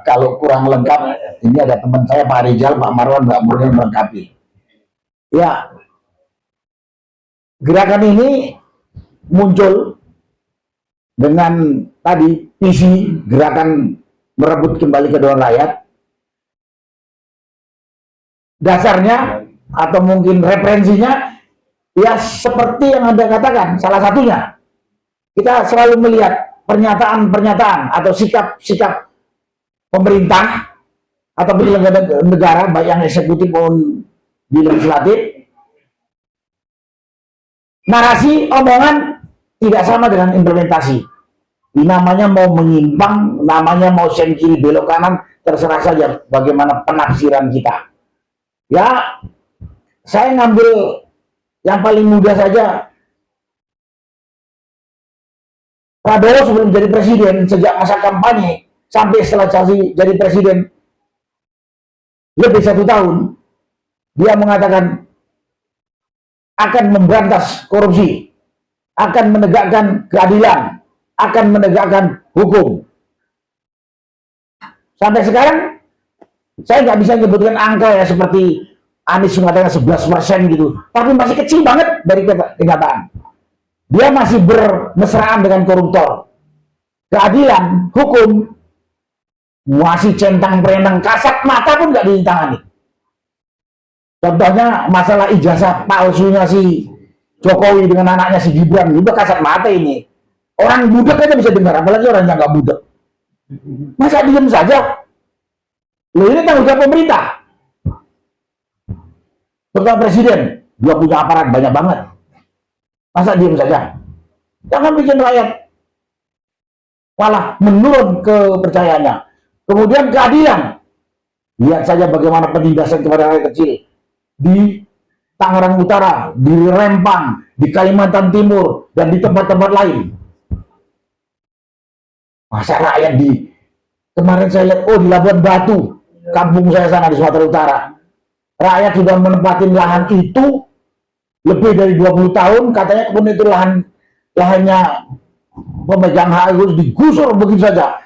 kalau kurang lengkap, ini ada teman saya Pak Rizal, Pak Marwan, Mbak Murni melengkapi. Ya, gerakan ini muncul dengan tadi visi gerakan merebut kembali kedaulatan rakyat. Dasarnya atau mungkin referensinya ya seperti yang Anda katakan, salah satunya kita selalu melihat pernyataan-pernyataan atau sikap-sikap pemerintah atau penyelenggara negara, baik yang eksekutif maupun di legislatif, narasi omongan tidak sama dengan implementasi. Ini namanya mau menyimpang, namanya mau sen kiri belok kanan, terserah saja bagaimana penafsiran kita. Ya, saya ngambil yang paling mudah saja. Prabowo sebelum jadi presiden, sejak masa kampanye sampai setelah jadi presiden lebih 1 tahun, dia mengatakan akan memberantas korupsi, akan menegakkan keadilan, akan menegakkan hukum. Sampai sekarang saya nggak bisa menyebutkan angka ya seperti Anies mengatakan 11% gitu, tapi masih kecil banget dari kenyataan. Dia masih bermesraan dengan koruptor. Keadilan, hukum masih centang perenang, kasat mata pun nggak ditangani. Contohnya masalah ijazah palsunya si Jokowi dengan anaknya si Gibran, juga kasat mata ini. Orang budak aja bisa dengar, apalagi orang yang nggak budak. Masa diem saja? Loh, ini tanggung jawab pemerintah. Terutama presiden, dia punya aparat banyak banget. Masa diem saja? Jangan bikin rakyat malah menurun kepercayaannya. Kemudian keadilan. Lihat saja bagaimana penindasan kepada rakyat kecil di Tangerang Utara, di Rempang, di Kalimantan Timur, dan di tempat-tempat lain. Masa rakyat kemarin saya lihat, di Labuan Batu, kampung saya sana di Sumatera Utara, rakyat sudah menempati lahan itu lebih dari 20 tahun, katanya kemudian itu lahannya pemegang hak harus digusur begitu saja.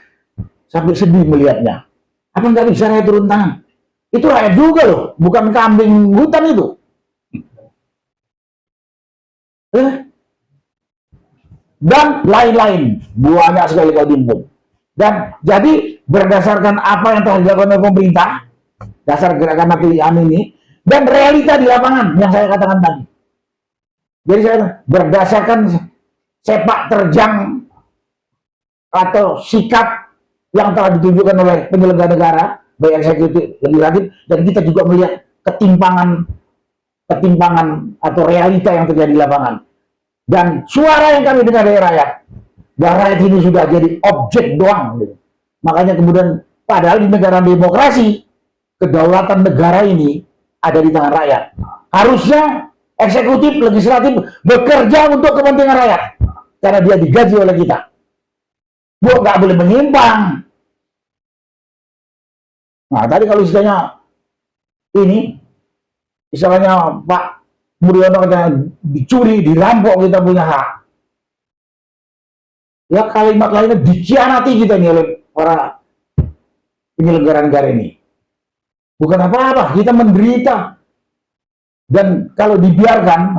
Sampai sedih melihatnya. Apa nggak bisa rakyat turun tangan? Itu rakyat juga loh, bukan kambing hutan itu. Dan lain-lain, banyak sekali kalau dihimpun. Dan jadi berdasarkan apa yang telah dilakukan oleh pemerintah, dasar gerakan pilihan ini, dan realita di lapangan yang saya katakan tadi. Jadi saya berdasarkan sepak terjang atau sikap yang telah ditunjukkan oleh penyelenggara negara, baik eksekutif, legislatif, dan kita juga melihat ketimpangan atau realita yang terjadi di lapangan. Dan suara yang kami dengar dari rakyat, bahwa rakyat ini sudah jadi objek doang. Gitu. Makanya kemudian, padahal di negara demokrasi, kedaulatan negara ini ada di tangan rakyat. Harusnya eksekutif, legislatif bekerja untuk kepentingan rakyat, karena dia digaji oleh kita. Bu, nggak boleh menyimpang. Nah, tadi kalau istilahnya ini, istilahnya Pak Mulyono katanya dicuri, dirampok kita punya hak. Ya kalimat lainnya dikhianati kita ini oleh para penyelenggara negara ini. Bukan apa-apa, kita menderita. Dan kalau dibiarkan,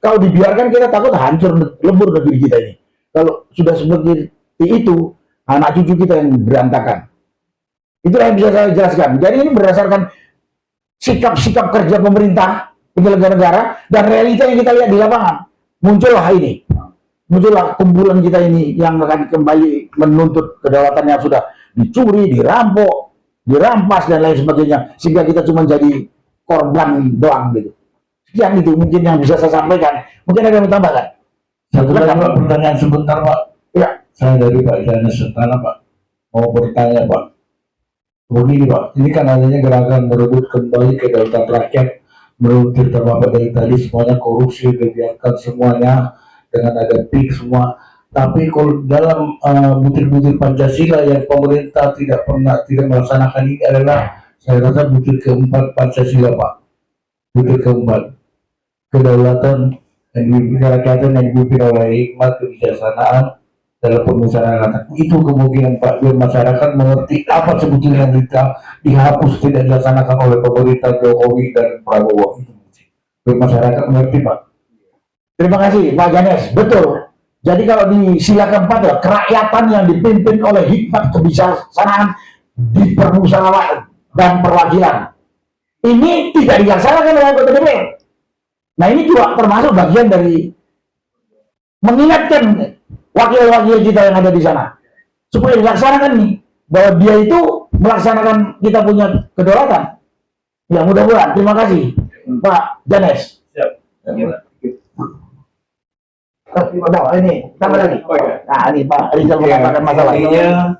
kalau dibiarkan kita takut hancur lebur negeri kita ini. Kalau sudah seperti itu, anak cucu kita yang berantakan. Itulah yang bisa saya jelaskan. Jadi ini berdasarkan sikap-sikap kerja pemerintah, penyelenggara negara, dan realita yang kita lihat di lapangan. Muncullah ini. Muncullah kumpulan kita ini yang akan kembali menuntut kedaulatan yang sudah dicuri, dirampok, dirampas, dan lain sebagainya. Sehingga kita cuma jadi korban doang gitu. Sekian itu mungkin yang bisa saya sampaikan. Mungkin ada yang mau tambahkan? Satu lagi Pak, pertanyaan sebentar Pak. Ya. Saya dari Pak Jana Setana Pak. Mau bertanya Pak. Begini Pak, ini kan adanya gerakan merebut kembali kedaulatan rakyat, menurut cerita Bapak dari tadi semuanya korupsi, dibiarkan semuanya dengan ada PIK semua. Tapi kalau dalam butir-butir Pancasila yang pemerintah tidak melaksanakan ini adalah saya rasa butir keempat Pancasila Pak, butir keempat kedaulatan dan kerakyatan yang dipimpin oleh hikmat kebijaksanaan dalam pemusyawaratan. Itu kemungkinan Pak, biar masyarakat mengerti apa sebetulnya yang dihapus tidak dilaksanakan oleh pemerintah Jokowi dan Prabowo. Biar masyarakat mengerti Pak. Terima kasih Pak Ganes, betul. Jadi kalau di sila keempat ya, kerakyatan yang dipimpin oleh hikmat kebijaksanaan di permusyawaratan dan perwakilan. Ini tidak dilaksanakan oleh anggota DPR. Nah ini juga termasuk bagian dari mengingatkan wakil-wakil kita yang ada di sana supaya dilaksanakan nih, bahwa dia itu melaksanakan kita punya kedaulatan. Ya mudah-mudahan. Terima kasih Pak Ganes. Ini tambah lagi. Nah ini Pak Rizal mengatakan masalah. Intinya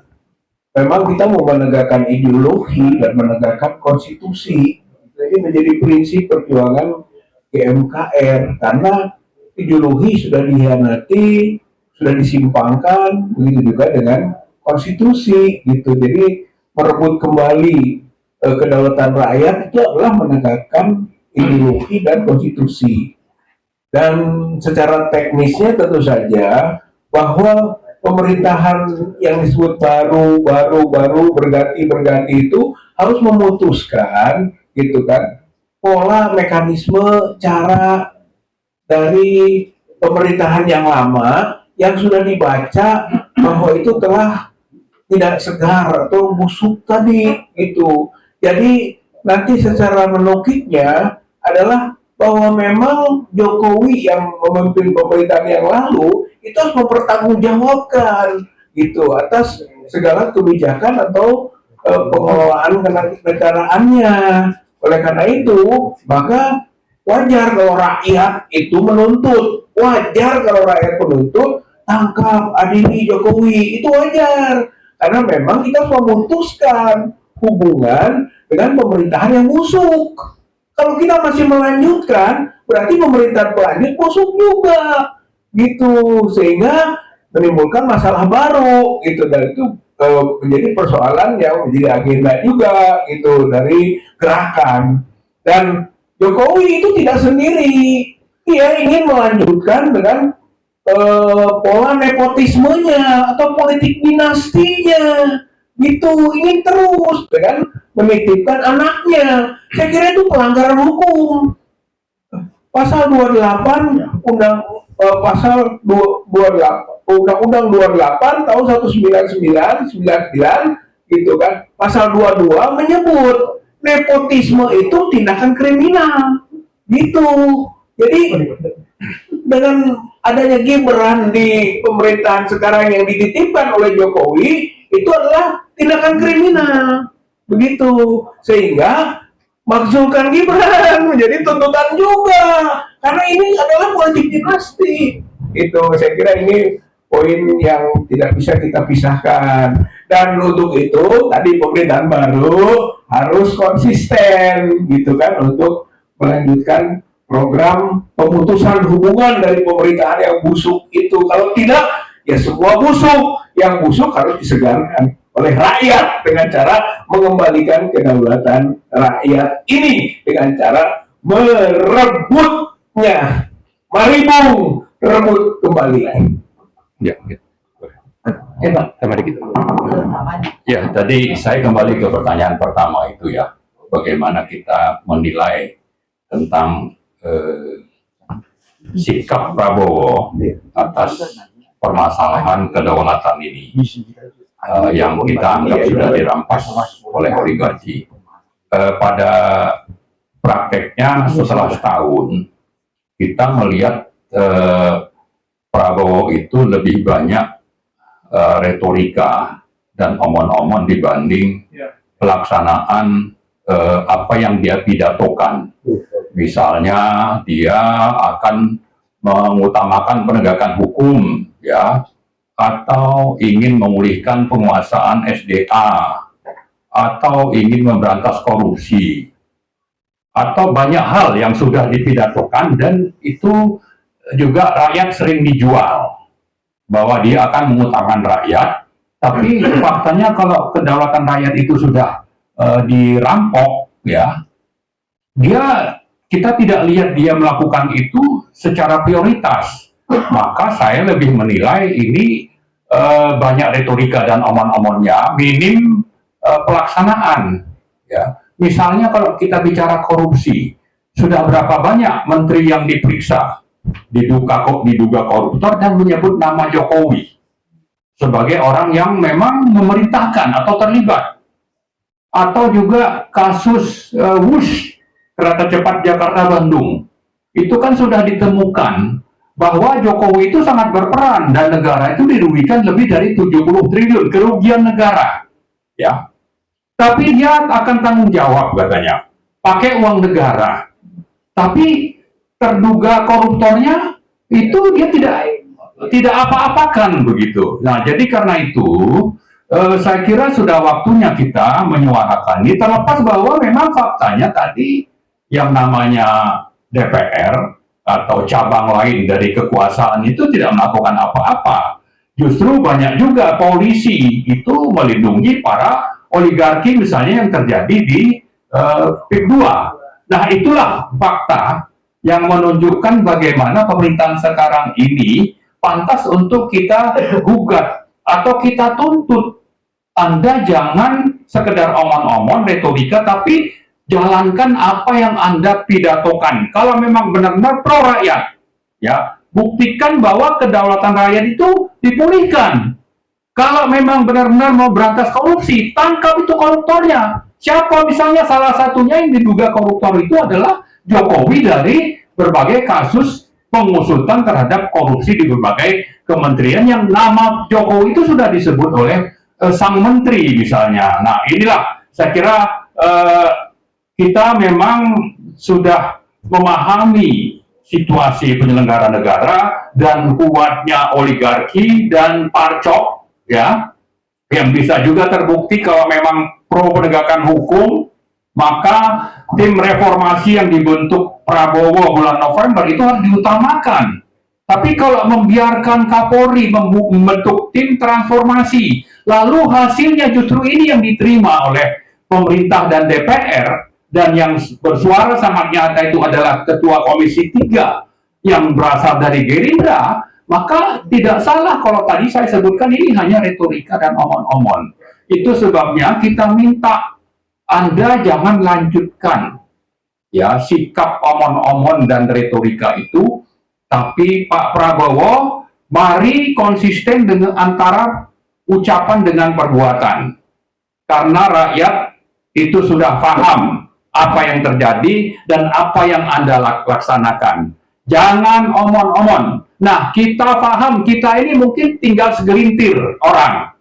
memang kita mau menegakkan ideologi dan menegakkan konstitusi. Ini menjadi prinsip perjuangan GMKR karena ideologi sudah dihianati, sudah disimpangkan, begitu juga dengan konstitusi gitu. Jadi merebut kembali kedaulatan rakyat itu adalah menegakkan ideologi dan konstitusi. Dan secara teknisnya tentu saja bahwa pemerintahan yang disebut baru berganti itu harus memutuskan gitu kan pola, mekanisme, cara dari pemerintahan yang lama yang sudah dibaca bahwa itu telah tidak segar atau busuk tadi gitu. Jadi nanti secara menukiknya adalah bahwa memang Jokowi yang memimpin pemerintahan yang lalu itu harus mempertanggungjawabkan gitu atas segala kebijakan atau pengelolaan kenegaraannya. Oleh karena itu, maka wajar kalau rakyat itu menuntut, wajar kalau rakyat menuntut tangkap, adili Jokowi, itu wajar. Karena memang kita harus memutuskan hubungan dengan pemerintahan yang busuk. Kalau kita masih melanjutkan, berarti pemerintahan pelanjut busuk juga, gitu. Sehingga menimbulkan masalah baru, gitu. Dan itu menjadi persoalan yang menjadi agenda juga, gitu, dari gerakan. Dan Jokowi itu tidak sendiri, dia ingin melanjutkan dengan pola nepotismenya atau politik dinastinya, gitu. Ingin terus dengan menitipkan anaknya. Saya kira itu pelanggaran hukum. Pasal 28 pasal 28 Undang-Undang 28 tahun 1999 gitu kan. Pasal 22 menyebut nepotisme itu tindakan kriminal. Gitu. Jadi dengan adanya Gibran di pemerintahan sekarang yang dititipkan oleh Jokowi itu adalah tindakan kriminal. Begitu, sehingga makzulkan Gibran menjadi tuntutan juga karena ini adalah politik dinasti. Itu saya kira ini poin yang tidak bisa kita pisahkan. Dan untuk itu tadi pemerintahan baru harus konsisten gitu kan untuk melanjutkan program pemutusan hubungan dari pemerintahan yang busuk itu. Kalau tidak, ya semua busuk. Yang busuk harus disegarkan oleh rakyat dengan cara mengembalikan kedaulatan rakyat ini dengan cara merebutnya. Mari Bung, rebut kembali. Ya, gitu. Ya, tadi saya kembali ke pertanyaan pertama itu ya, bagaimana kita menilai tentang sikap Prabowo atas permasalahan kedaulatan ini yang kita anggap sudah dirampas oleh oligarki. Pada prakteknya setelah setahun kita melihat Prabowo itu lebih banyak retorika dan omon-omon dibanding pelaksanaan apa yang dia pidatokan. Misalnya dia akan mengutamakan penegakan hukum, ya, atau ingin memulihkan penguasaan SDA, atau ingin memberantas korupsi, atau banyak hal yang sudah dipidatokan, dan itu juga rakyat sering dijual bahwa dia akan mengutamakan rakyat. Tapi faktanya kalau kedaulatan rakyat itu sudah dirampok, ya, kita tidak lihat dia melakukan itu secara prioritas. Maka saya lebih menilai ini banyak retorika dan omon-omonnya, minim pelaksanaan. Ya, misalnya kalau kita bicara korupsi, sudah berapa banyak menteri yang diperiksa, diduga koruptor dan menyebut nama Jokowi sebagai orang yang memang memerintahkan atau terlibat. Atau juga kasus Wush, kereta cepat Jakarta-Bandung, itu kan sudah ditemukan bahwa Jokowi itu sangat berperan dan negara itu dirugikan lebih dari 70 triliun kerugian negara, ya. Tapi dia akan tanggung jawab katanya, pakai uang negara. Tapi terduga koruptornya itu dia tidak apa-apakan begitu. Nah, jadi karena itu saya kira sudah waktunya kita menyuarakan ini, terlepas bahwa memang faktanya tadi yang namanya DPR atau cabang lain dari kekuasaan itu tidak melakukan apa-apa. Justru banyak juga polisi itu melindungi para oligarki misalnya yang terjadi di PIK 2. Nah, itulah fakta yang menunjukkan bagaimana pemerintahan sekarang ini pantas untuk kita gugat atau kita tuntut. Anda jangan sekedar omon-omon retorika, tapi jalankan apa yang Anda pidatokan. Kalau memang benar-benar pro rakyat, ya, buktikan bahwa kedaulatan rakyat itu dipulihkan. Kalau memang benar-benar mau berantas korupsi, tangkap itu koruptornya. Siapa misalnya salah satunya yang diduga koruptor itu adalah Jokowi dari berbagai kasus pengusutan terhadap korupsi di berbagai kementerian yang nama Jokowi itu sudah disebut oleh sang menteri misalnya. Nah, inilah saya kira kita memang sudah memahami situasi penyelenggara negara dan kuatnya oligarki dan parcok, ya, yang bisa juga terbukti kalau memang pro penegakan hukum. Maka tim reformasi yang dibentuk Prabowo bulan November itu harus diutamakan. Tapi kalau membiarkan Kapolri membentuk tim transformasi, lalu hasilnya justru ini yang diterima oleh pemerintah dan DPR, dan yang bersuara sangat nyata itu adalah Ketua Komisi 3 yang berasal dari Gerindra, maka tidak salah kalau tadi saya sebutkan ini hanya retorika dan omon-omon. Itu sebabnya kita minta Anda jangan lanjutkan, ya, sikap omon-omon dan retorika itu. Tapi Pak Prabowo, mari konsisten dengan antara ucapan dengan perbuatan. Karena rakyat itu sudah paham apa yang terjadi dan apa yang Anda laksanakan. Jangan omon-omon. Nah, kita paham, kita ini mungkin tinggal segelintir orang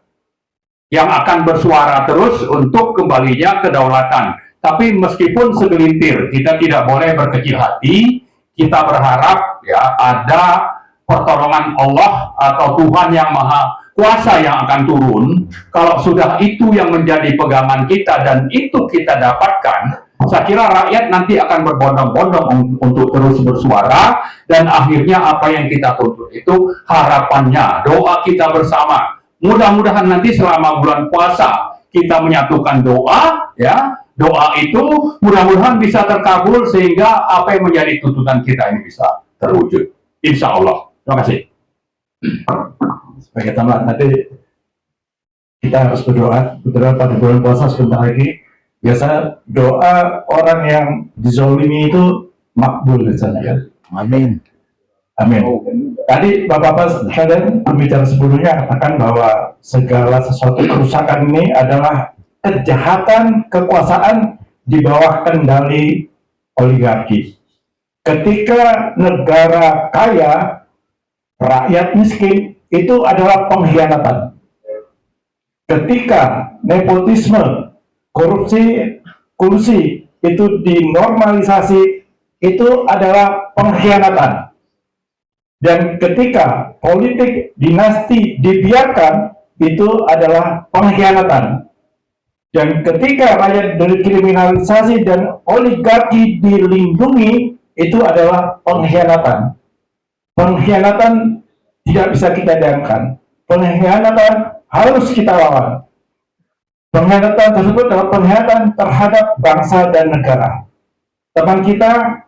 yang akan bersuara terus untuk kembalinya kedaulatan. Tapi meskipun segelintir, kita tidak boleh berkecil hati. Kita berharap, ya, ada pertolongan Allah atau Tuhan yang Maha Kuasa yang akan turun. Kalau sudah itu yang menjadi pegangan kita dan itu kita dapatkan, saya kira rakyat nanti akan berbondong-bondong untuk terus bersuara, dan akhirnya apa yang kita tuntut itu harapannya, doa kita bersama. Mudah-mudahan nanti selama bulan puasa kita menyatukan doa, ya. Doa itu mudah-mudahan bisa terkabul sehingga apa yang menjadi tuntutan kita ini bisa terwujud. Insya Allah. Terima kasih. Sebagai tambahan nanti kita harus berdoa pada bulan puasa sebentar lagi. Biasa doa orang yang dizolimi itu makbul biasanya. Amin. Amin. Tadi Bapak-Bapak sekalian berbicara sebelumnya katakan bahwa segala sesuatu kerusakan ini adalah kejahatan kekuasaan di bawah kendali oligarki. Ketika negara kaya, rakyat miskin, itu adalah pengkhianatan. Ketika nepotisme, korupsi, kolusi itu dinormalisasi, itu adalah pengkhianatan. Dan ketika politik dinasti dibiarkan, itu adalah pengkhianatan. Dan ketika rakyat dikriminalisasi dan oligarki dilindungi, itu adalah pengkhianatan. Pengkhianatan tidak bisa kita diamkan. Pengkhianatan harus kita lawan. Pengkhianatan tersebut adalah pengkhianatan terhadap bangsa dan negara. Teman kita,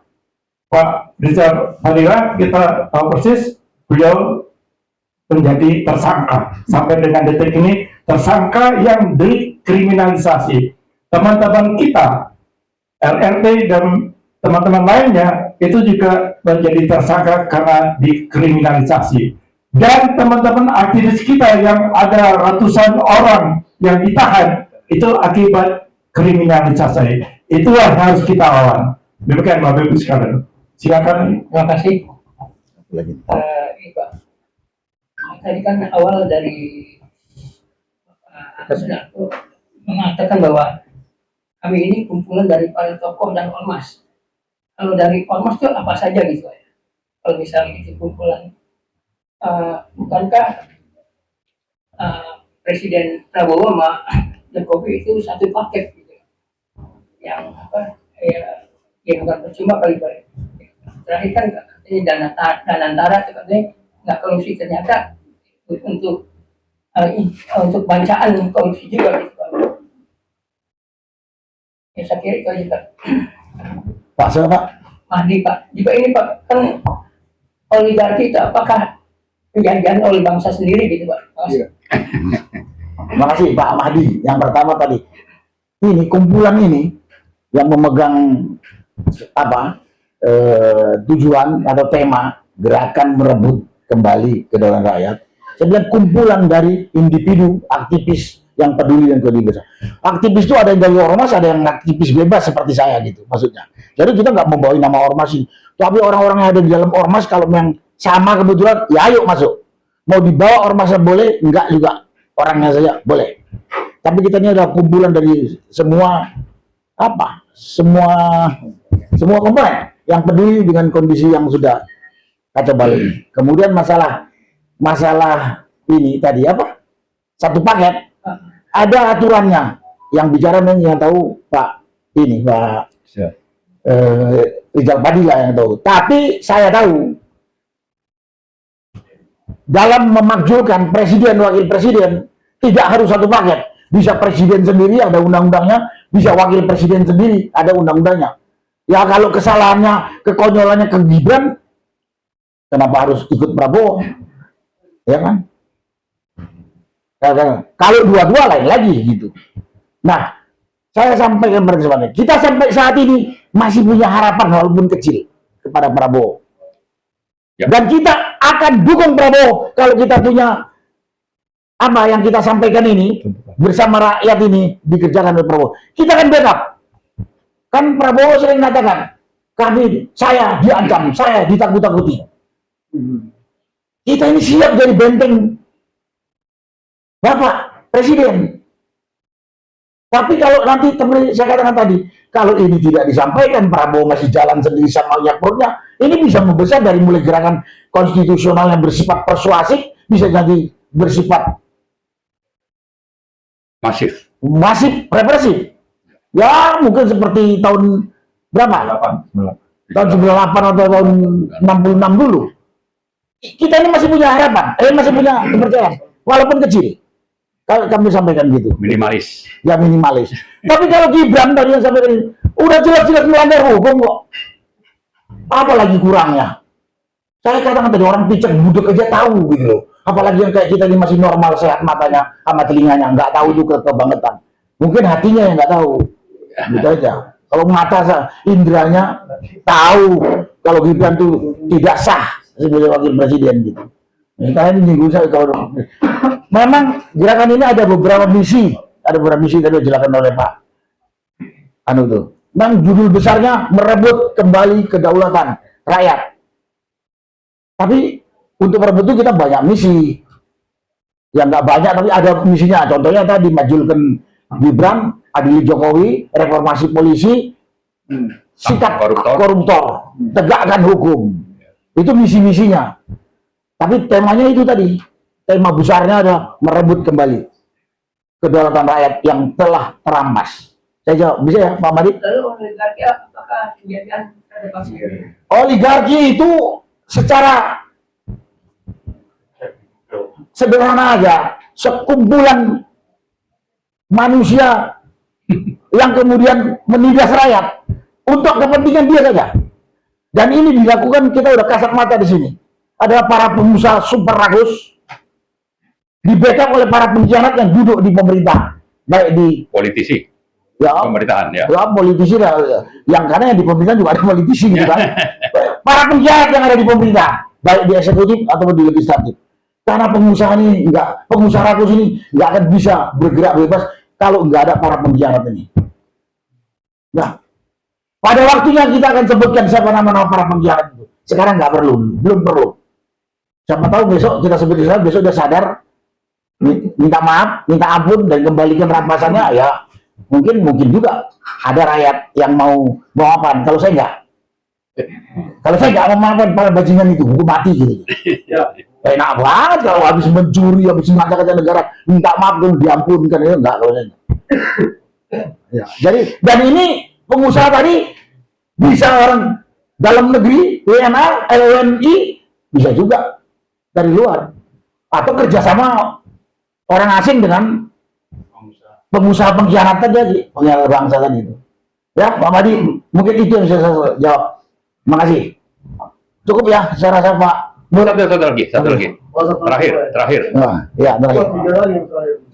Pak Rizal Fadila, kita tahu persis, beliau menjadi tersangka. Sampai dengan detik ini, tersangka yang dikriminalisasi. Teman-teman kita, RRT dan teman-teman lainnya, itu juga menjadi tersangka karena dikriminalisasi. Dan teman-teman aktivis kita yang ada ratusan orang yang ditahan, itu akibat kriminalisasi. Itulah yang harus kita lawan. Demikian Bapak Ibu sekalian. Silakan. Terima kasih. Lagi. Pak. Tadi kan awal dari Bapak mengatakan bahwa kami ini kumpulan dari para tokoh dan ormas. Kalau dari ormas itu apa saja gitu ya? Kalau misalnya itu kumpulan, bukankah Presiden Prabowo sama Jokowi itu satu paket gitu? Yang apa? Ya bukan percuma kali Pak. Terakhir kan katanya Danantara katanya nggak korupsi, ternyata untuk bancaan korupsi juga gitu Pak. Ya saya kira itu aja Pak. Pak siapa Pak? Mahdi Pak. Juga ini Pak, kan oligarki itu apakah penjajahan oleh bangsa sendiri gitu Pak? Terima kasih Pak Mahdi. Yang pertama tadi, ini kumpulan ini yang memegang apa tujuan atau tema gerakan merebut kembali kedaulatan rakyat. Saya bilang kumpulan dari individu aktivis yang peduli dan keadilan. Aktivis itu ada yang dari ormas, ada yang aktivis bebas seperti saya gitu maksudnya. Jadi kita nggak membawa nama ormas ini. Tapi orang-orang yang ada di dalam ormas kalau yang sama kebetulan, ya ayo masuk. Mau dibawa ormasnya boleh, enggak juga orangnya saja boleh. Tapi kita ini adalah kumpulan dari semua apa? Semua komponen yang peduli dengan kondisi yang sudah kacau balau. Kemudian masalah ini tadi apa? Satu paket. Ada aturannya yang bicara yang tahu Pak Rizal Fadila yang tahu. Tapi saya tahu dalam memakzulkan presiden wakil presiden tidak harus satu paket. Bisa presiden sendiri ada undang-undangnya, bisa wakil presiden sendiri ada undang-undangnya. Ya kalau kesalahannya, kekonyolannya ke Gibran, kenapa harus ikut Prabowo? Ya kan? Kalau dua-dua lain lagi gitu. Nah, saya sampaikan pada kita sampai saat ini masih punya harapan walaupun kecil kepada Prabowo. Ya. Dan kita akan dukung Prabowo kalau kita punya apa yang kita sampaikan ini bersama rakyat ini dikerjakan oleh Prabowo. Kita akan backup. Kan Prabowo sering mengatakan, saya diancam, saya ditakut-takuti. Kita ini siap jadi benteng Bapak Presiden. Tapi kalau nanti saya katakan tadi, kalau ini tidak disampaikan, Prabowo masih jalan sendiri sama minyak perutnya, ini bisa membesar dari mulai gerakan konstitusional yang bersifat persuasif, bisa jadi bersifat masif, represif. Ya mungkin seperti tahun berapa? 8. Tahun 98 atau tahun 66 dulu. Kita ini masih punya harapan, masih punya kepercayaan, walaupun kecil. Kalau kami sampaikan gitu. Minimalis. Ya minimalis. Tapi kalau Gibran tadi yang sampaikan ini, udah jelas-jelas melanggar hukum kok. Apa lagi kurangnya? Saya katakan tadi orang picek budek aja tahu gitu loh. Apalagi yang kayak kita ini masih normal, sehat matanya sama telinganya, nggak tahu juga kebangetan. Mungkin hatinya yang nggak tahu. Gitu aja. Kalau mata indranya tahu kalau Gibran tuh tidak sah sebagai wakil presiden gitu. Ini kalian menyinggung saya kalau memang gerakan ini ada beberapa misi tadi dijelaskan oleh Pak Anu tuh. Memang judul besarnya merebut kembali kedaulatan rakyat. Tapi untuk merebut itu kita banyak misi. Yang nggak banyak tapi ada misinya. Contohnya tadi majulkan Gibran, adili Jokowi, reformasi polisi, sikap koruptor, tegakkan hukum. Itu misi-misinya. Tapi temanya itu tadi, tema besarnya adalah merebut kembali kedaulatan rakyat yang telah terampas? Saya jawab, bisa ya Pak Madi? Lalu oligarki apakah kebiasaan ada pasti? Oligarki itu secara sederhana aja, sekumpulan manusia yang kemudian menindas rakyat untuk kepentingan dia saja. Dan ini dilakukan, kita udah kasat mata di sini. Adalah para pengusaha super ragus, di backup oleh para pengkhianat yang duduk di pemerintah, baik di Politisi, ya, pemerintahan ya. ya politisi lah, yang karena yang di pemerintah juga ada politisi gitu kan. Para pengkhianat yang ada di pemerintah, baik di eksekutif atau di legislatif. Karena pengusaha ini pengusaha rakus ini nggak akan bisa bergerak bebas kalau nggak ada para pengkhianat ini. Nah, pada waktunya kita akan sebutkan siapa nama-nama para pengkhianat itu. Sekarang nggak perlu, belum perlu. Siapa tahu besok kita sebut besok dia sadar, minta maaf, minta ampun dan kembalikan rampasannya, ya mungkin juga ada rakyat yang mau maafan. Kalau saya nggak mau maafkan para bajingan itu, hukum mati gitu. Ya. Enak banget kalau habis mencuri, habis ngacak-ngacak negara, minta maaf dong, diampunkan, itu enggak kalau saya. Ya. Jadi, dan ini pengusaha tadi bisa orang dalam negeri, WNI, bisa juga dari luar, atau kerjasama orang asing dengan pengusaha pengkhianat tadi, pengkhianat bangsa tadi itu. Ya, Pak Madi, mungkin itu yang bisa saya jawab. Terima kasih. Cukup ya, saya rasa Pak. Satu lagi. Terakhir. Nah, ya, terakhir.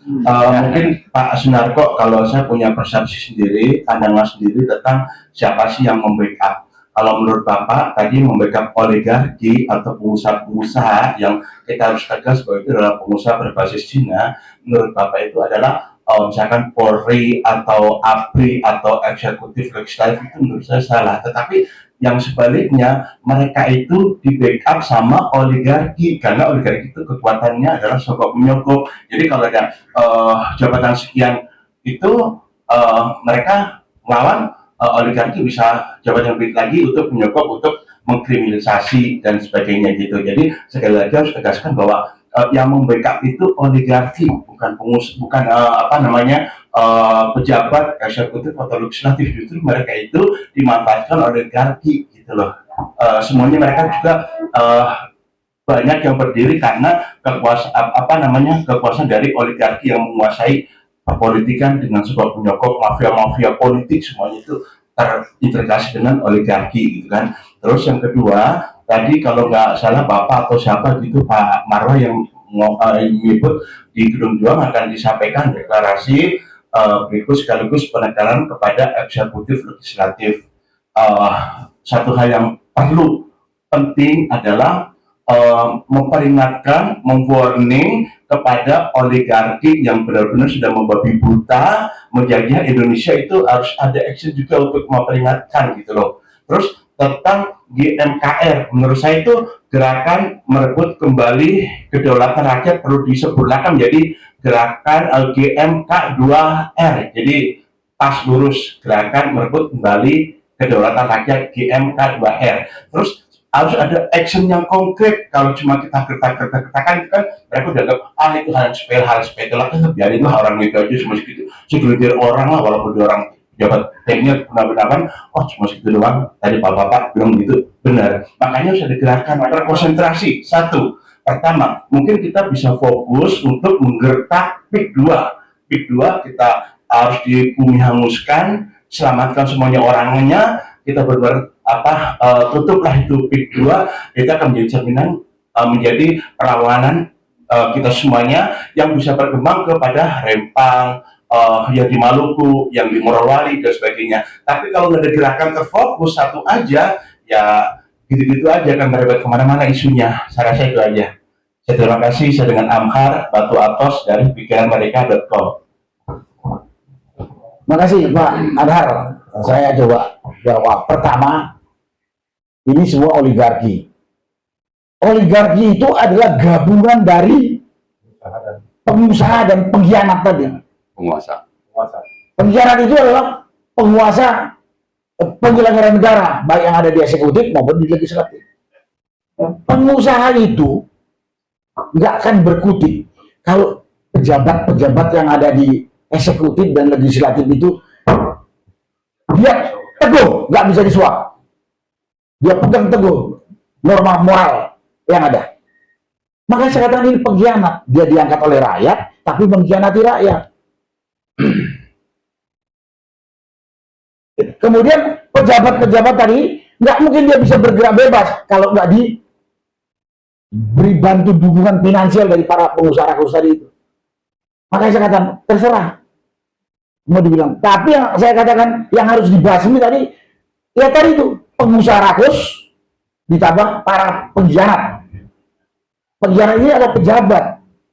Mungkin Pak Sunarko, kalau saya punya persepsi sendiri, pandangan sendiri tentang siapa sih yang membackup. Kalau menurut Bapak tadi membackup oligarki atau pengusaha-pengusaha yang kita harus tegas bahwa itu adalah pengusaha berbasis Cina, menurut Bapak itu adalah misalkan Polri atau ABRI atau eksekutif legislatif, itu menurut saya salah. Tetapi yang sebaliknya, mereka itu di backup sama oligarki, karena oligarki itu kekuatannya adalah sogok menyogok. Jadi kalau ada jabatan sekian itu mereka melawan oligarki, bisa jabatan lebih lagi untuk menyogok, untuk mengkriminalisasi dan sebagainya gitu. Jadi sekali lagi harus tegaskan bahwa yang membackup itu oligarki, bukan pejabat eksekutif atau legislatif. Justru mereka itu dimanfaatkan oligarki gitu loh. Semuanya mereka juga banyak yang berdiri karena kekuasaan dari oligarki yang menguasai perpolitikan dengan sebuah penyokong mafia-mafia politik, semuanya itu terintegrasi dengan oligarki gitu kan. Terus yang kedua, tadi kalau nggak salah Bapak atau siapa gitu Pak Marwah yang menyebut di Gedung Juang akan disampaikan deklarasi berikut sekaligus penekanan kepada eksekutif legislatif. Satu hal yang penting adalah memperingatkan, memwarning kepada oligarki yang benar-benar sudah membabi buta menjajah Indonesia, itu harus ada action juga untuk memperingatkan gitu loh. Terus tentang GMKR, menurut saya itu gerakan merebut kembali kedaulatan rakyat perlu disempurnakan menjadi gerakan GMK2R. Jadi pas lurus, gerakan merebut kembali kedaulatan rakyat GMK2R. Terus harus ada action yang konkret. Kalau cuma kita katakan kan mereka udah anggap itu hal sepele lah, biarin lah orang itu aja cuma segitu, segelintir orang lah, walaupun dia orang jabat teknik benar-benar cuma segitu doang. Tadi Bapak bilang gitu, benar. Makanya harus ada gerakan terkonsentrasi. Satu, pertama mungkin kita bisa fokus untuk menggertak PIK 2. PIK 2 kita harus di bumi hanguskan, selamatkan semuanya orangnya, kita benar-benar tutuplah itu PIK 2, kita akan menjadi cerminan, menjadi perlawanan kita semuanya yang bisa berkembang kepada Rempang, yang di Maluku, yang di Morowali dan sebagainya. Tapi kalau nggak ada gerakan terfokus satu aja, ya gitu-gitu aja akan merebet kemana-mana isunya. Saya rasa itu aja. Saya terima kasih. Saya dengan Amhar Batu Atos dari pikiranmereka.com. Terima kasih Pak Adhar. Saya coba jawab. Pertama, ini semua oligarki. Oligarki itu adalah gabungan dari pengusaha dan pengkhianat tadi. Penguasa. Pengkhianat itu adalah penguasa penyelenggara negara, baik yang ada di eksekutif maupun di legislatif. Pengusaha itu nggak akan berkutik kalau pejabat-pejabat yang ada di eksekutif dan legislatif itu, dia teguh, nggak bisa disuap. Dia pegang teguh norma moral yang ada. Makanya saya katakan ini pengkhianat. Dia diangkat oleh rakyat, tapi mengkhianati rakyat. Kemudian pejabat-pejabat tadi, nggak mungkin dia bisa bergerak bebas kalau nggak diberi bantu dukungan finansial dari para pengusaha rakus tadi itu. Makanya saya katakan, terserah. Mau dibilang. Tapi yang saya katakan, yang harus dibasmi tadi, ya tadi itu, pengusaha rakus, ditambah para pengkhianat. Pengkhianat ini adalah pejabat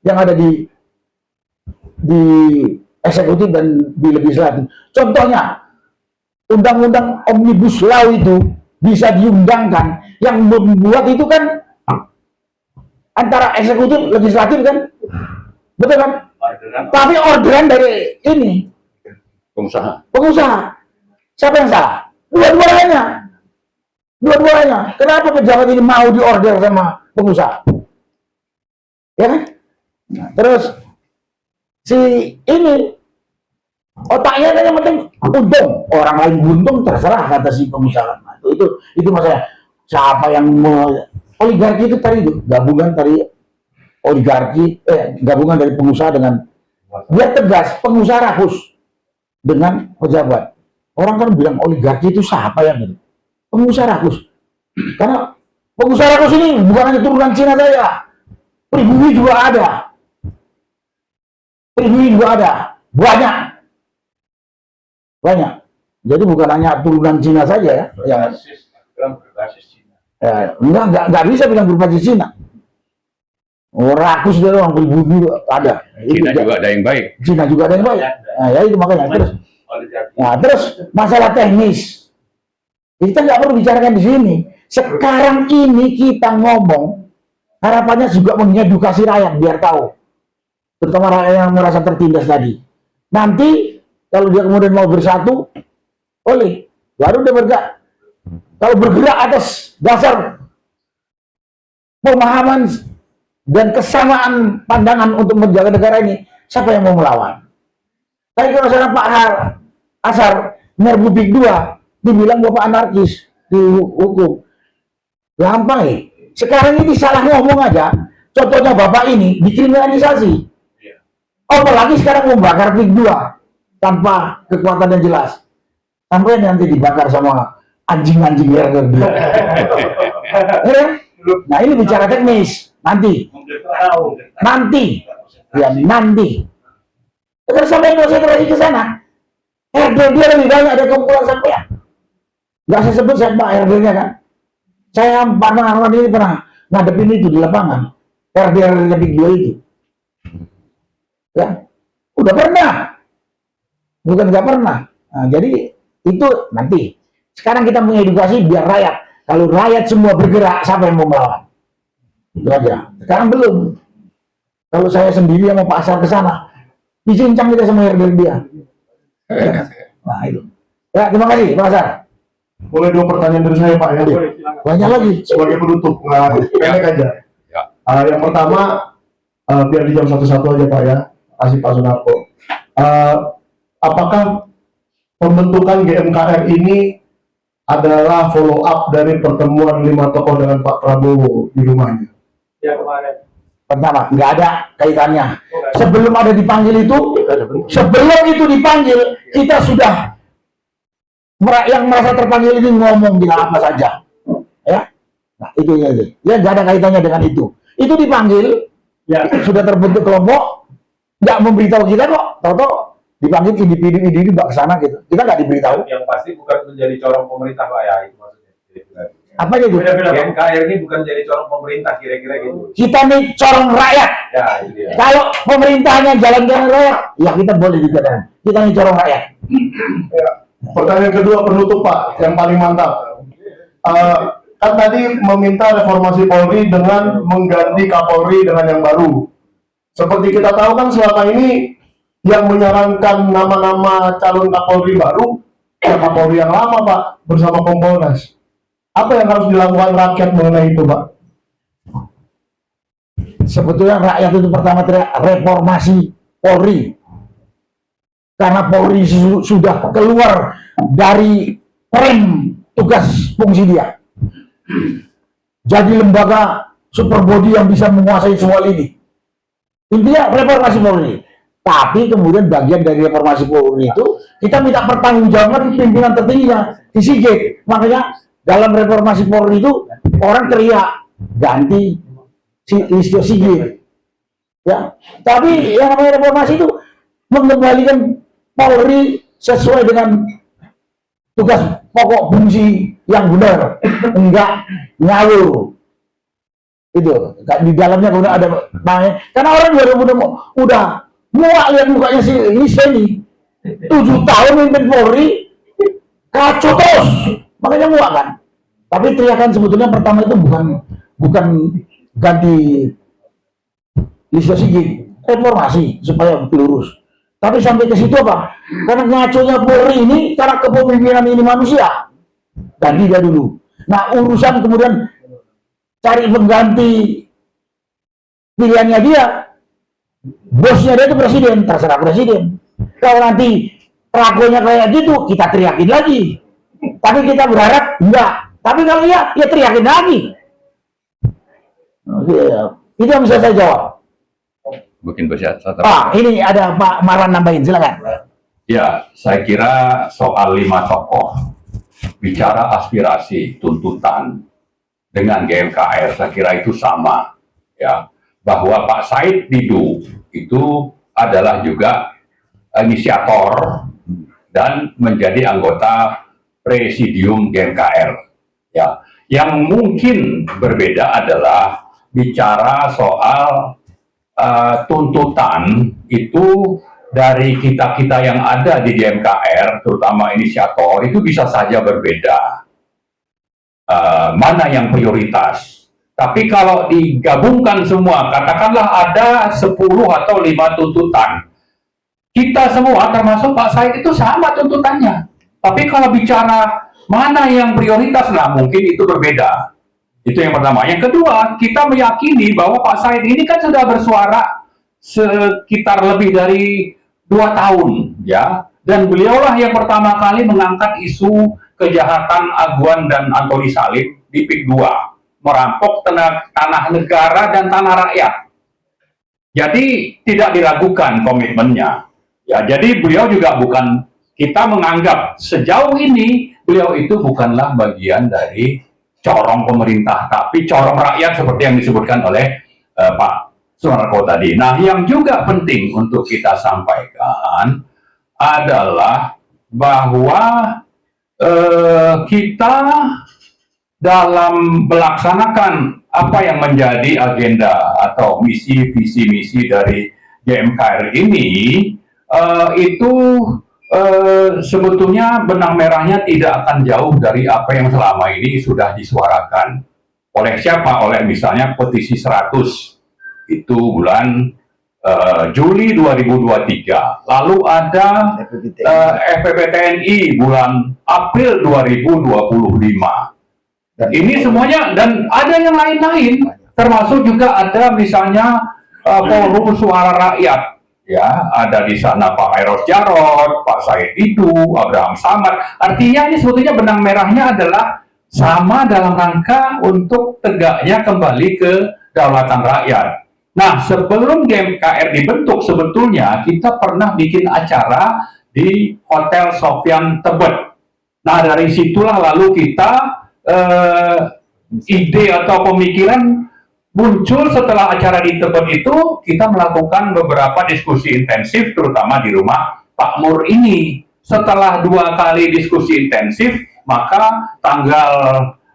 yang ada di eksekutif dan di legislatif. Contohnya, undang-undang Omnibus Law itu bisa diundangkan, yang membuat itu kan antara eksekutif, legislatif kan, betul kan? Tapi orderan dari ini pengusaha. Siapa yang salah? Dua-duanya. Kenapa pejabat ini mau diorder sama pengusaha? Ya kan? Nah, terus si ini otaknya kan yang penting untung, orang lain buntung terserah kata si pengusaha. Nah, itu masalah. Siapa yang oligarki itu tadi itu gabungan dari oligarki, gabungan dari pengusaha dengan, dia tegas pengusaha rakus dengan pejabat. Orang kan bilang oligarki itu siapa yang itu? Pengusaha rakus. Karena pengusaha rakus ini bukan hanya turunan Cina saja, pribumi juga ada. Banyak. Jadi bukan hanya turunan Cina saja ya. Enggak bisa bilang berbasis Cina. Rakus dia orang pribumi ada. Cina juga ada yang baik. Nah, ya itu makanya. Terus masalah teknis. Kita nggak perlu bicarakan di sini. Sekarang ini kita ngomong, harapannya juga mengedukasi rakyat biar tahu. Terutama rakyat yang merasa tertindas tadi. Nanti kalau dia kemudian mau bersatu, baru dia bergerak. Kalau bergerak atas dasar pemahaman dan kesamaan pandangan untuk menjaga negara ini, siapa yang mau melawan? Tapi kalau misalnya Pak Asar nyerbu Big 2, dibilang Bapak anarkis di hukum. Gampang ya. Sekarang ini salah ngomong aja. Contohnya Bapak ini dikriminalisasi. Apalagi sekarang membakar Big 2 tanpa kekuatan yang jelas. Sampai nanti dibakar sama anjing-anjing dia. Nah ini bicara teknis. Nanti. Terus sampai konsentrasi ke sana. RD dia lebih banyak ada kumpulan sampean. Nggak saya sebut saya Pak RD-nya kan. Saya Pak Marwan ini pernah ngadepin itu di lapangan. RD Big 2 itu. Ya, udah pernah. Bukan nggak pernah. Nah, jadi itu nanti. Sekarang kita mengedukasi biar rakyat. Kalau rakyat semua bergerak, siapa yang mau melawan? Itu aja. Sekarang belum. Kalau saya sendiri yang mau Pak Asar ke sana, dicincang kita sama RD dia. Nah itu. Ya, terima kasih Pak Asar. Boleh 2 pertanyaan dari saya Pak ya? Banyak lagi. Sebagai penutup, pendek aja. Yang pertama, biar di jam 1-1 aja Pak ya, kasih Pak Sunarko. Apakah pembentukan GMKR ini adalah follow up dari pertemuan 5 tokoh dengan Pak Prabowo di rumahnya? Ya kemarin. Pertama, nggak ada kaitannya. Sebelum ada dipanggil itu, kita sudah yang merasa terpanggil ini ngomong bilang apa saja, ya. Nah itu ya nggak ada kaitannya dengan itu. Itu dipanggil, ya sudah terbentuk kelompok, nggak memberitahu kita kok. Tahu-tahu dipanggil individu nggak kesana gitu. Kita nggak diberitahu. Yang pasti bukan menjadi corong pemerintah Pak ya, itu maksudnya. Apa itu? GMKR ini bukan jadi corong pemerintah kira-kira gitu. Kita nih corong rakyat. Ya, itu dia. Kalau pemerintahnya jalan-jalan rakyat, ya kita boleh dikatakan. Kita nih corong rakyat. Ya. Pertanyaan kedua penutup Pak, yang paling mantap. Kan tadi meminta reformasi Polri dengan mengganti Kapolri dengan yang baru. Seperti kita tahu kan selama ini yang menyarankan nama-nama calon Kapolri baru, ya Kapolri yang lama Pak, bersama Kompolnas. Apa yang harus dilakukan rakyat mengenai itu Pak? sebetulnya rakyat itu pertama teriak reformasi Polri. Karena Polri sudah keluar dari frame tugas fungsi dia. Jadi lembaga super body yang bisa menguasai semua ini. Intinya reformasi Polri. Tapi kemudian bagian dari reformasi Polri itu kita minta pertanggungjawaban pimpinan tertingginya di Sigit. Makanya dalam reformasi Polri itu orang teriak ganti Listio Sigit. Ya, tapi yang namanya reformasi itu mengembalikan Polri sesuai dengan tugas pokok fungsi yang benar, enggak ngawur. Itu di dalamnya kemudian ada namanya, karena orang udah muak lihat mukanya si ini 7 tahun memimpin Polri kacau terus, makanya muak kan. Tapi teriakan sebetulnya pertama itu bukan ganti Listio Sigit, reformasi supaya lurus. Tapi sampai ke situ apa? Karena ngaconya Polri ini, karena kepemimpinan ini manusia, ganti dia dulu. Nah, urusan kemudian cari pengganti pilihannya dia, bosnya dia itu presiden, terserah presiden. Kalau nanti pelakunya kayak gitu, kita teriakin lagi. Tapi kita berharap enggak. Tapi kalau iya, ya teriakin lagi. Oke, itu yang bisa saya jawab. Mungkin bisa Ini ada Pak Marwan nambahin, silakan. Ya, saya kira soal 5 tokoh bicara aspirasi, tuntutan dengan GMKR, saya kira itu sama, ya. Bahwa Pak Said Didu itu adalah juga inisiator dan menjadi anggota presidium GMKR, ya. Yang mungkin berbeda adalah bicara soal tuntutan itu dari kita-kita yang ada di GMKR, terutama inisiator, itu bisa saja berbeda. Mana yang prioritas. Tapi kalau digabungkan semua, katakanlah ada 10 atau 5 tuntutan. Kita semua, termasuk Pak Said, itu sama tuntutannya. Tapi kalau bicara mana yang prioritas, nah mungkin itu berbeda. Itu yang pertama. Yang kedua, kita meyakini bahwa Pak Said ini kan sudah bersuara sekitar lebih dari 2 tahun, ya. Dan beliaulah yang pertama kali mengangkat isu kejahatan Aguan dan Antoni Salim di PIK 2, merampok tanah negara dan tanah rakyat. Jadi tidak diragukan komitmennya. Ya, jadi beliau juga bukan, kita menganggap sejauh ini beliau itu bukanlah bagian dari corong pemerintah, tapi corong rakyat seperti yang disebutkan oleh Pak Sunarko tadi. Nah, yang juga penting untuk kita sampaikan adalah bahwa kita dalam melaksanakan apa yang menjadi agenda atau misi, visi misi dari GMKR ini, itu sebetulnya benang merahnya tidak akan jauh dari apa yang selama ini sudah disuarakan oleh siapa? Oleh misalnya petisi 100 itu bulan Juli 2023, lalu ada FPPTNI bulan April 2025. Ini semuanya, dan ada yang lain-lain, termasuk juga ada misalnya forum suara rakyat. Ya, ada di sana Pak Eros Jarot, Pak Said Didu, Abraham Samad. Artinya ini sebetulnya benang merahnya adalah sama dalam rangka untuk tegaknya kembali ke kedaulatan rakyat. Nah, sebelum GMKR dibentuk sebetulnya kita pernah bikin acara di Hotel Sofyan Tebet. Nah, dari situlah lalu kita ide atau pemikiran muncul setelah acara di Tebet itu. Kita melakukan beberapa diskusi intensif, terutama di rumah Pak Mur ini. Setelah 2 kali diskusi intensif, maka tanggal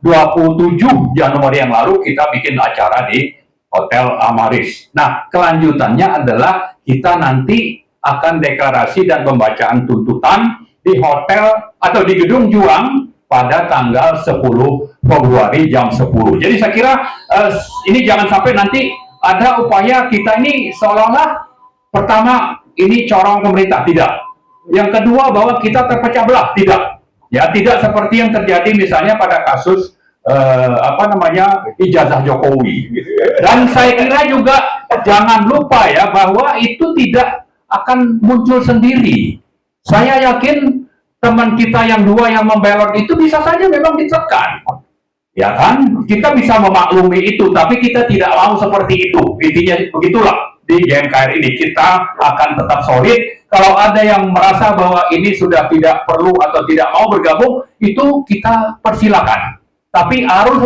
27 Januari yang lalu kita bikin acara di Hotel Amaris. Nah, kelanjutannya adalah kita nanti akan deklarasi dan pembacaan tuntutan di hotel atau di Gedung Juang pada tanggal 10 Februari jam 10. Jadi saya kira ini jangan sampai nanti ada upaya kita ini seolah-olah pertama ini corong pemerintah, tidak. Yang kedua bahwa kita terpecah belah, tidak. Ya, tidak seperti yang terjadi misalnya pada kasus ijazah Jokowi. Dan saya kira juga jangan lupa ya bahwa itu tidak akan muncul sendiri. Saya yakin teman kita yang dua yang membelot itu bisa saja memang ditekan. Ya kan, kita bisa memaklumi itu, tapi kita tidak mau seperti itu. Intinya begitulah di GMKR ini, kita akan tetap solid. Kalau ada yang merasa bahwa ini sudah tidak perlu atau tidak mau bergabung, itu kita persilakan. Tapi arus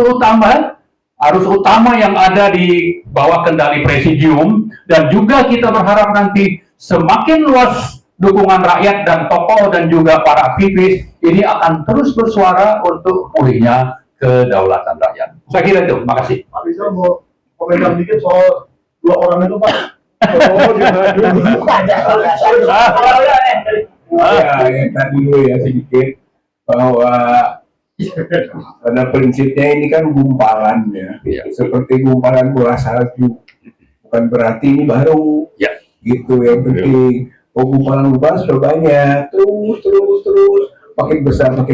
utama yang ada di bawah kendali presidium, dan juga kita berharap nanti semakin luas dukungan rakyat dan tokoh dan juga para aktivis ini akan terus bersuara untuk pulihnya kedaulatan rakyat. Saya kira itu. Makasih. Pak bisa mau komentar dikit soal dua orang itu, Pak? Yang tadi dulu ya sedikit bahwa pada prinsipnya ini kan gumpalan ya, seperti gumpalan bola salju. Bukan berarti ini baru, gitu yang penting. Gumpalan sudah banyak, terus makin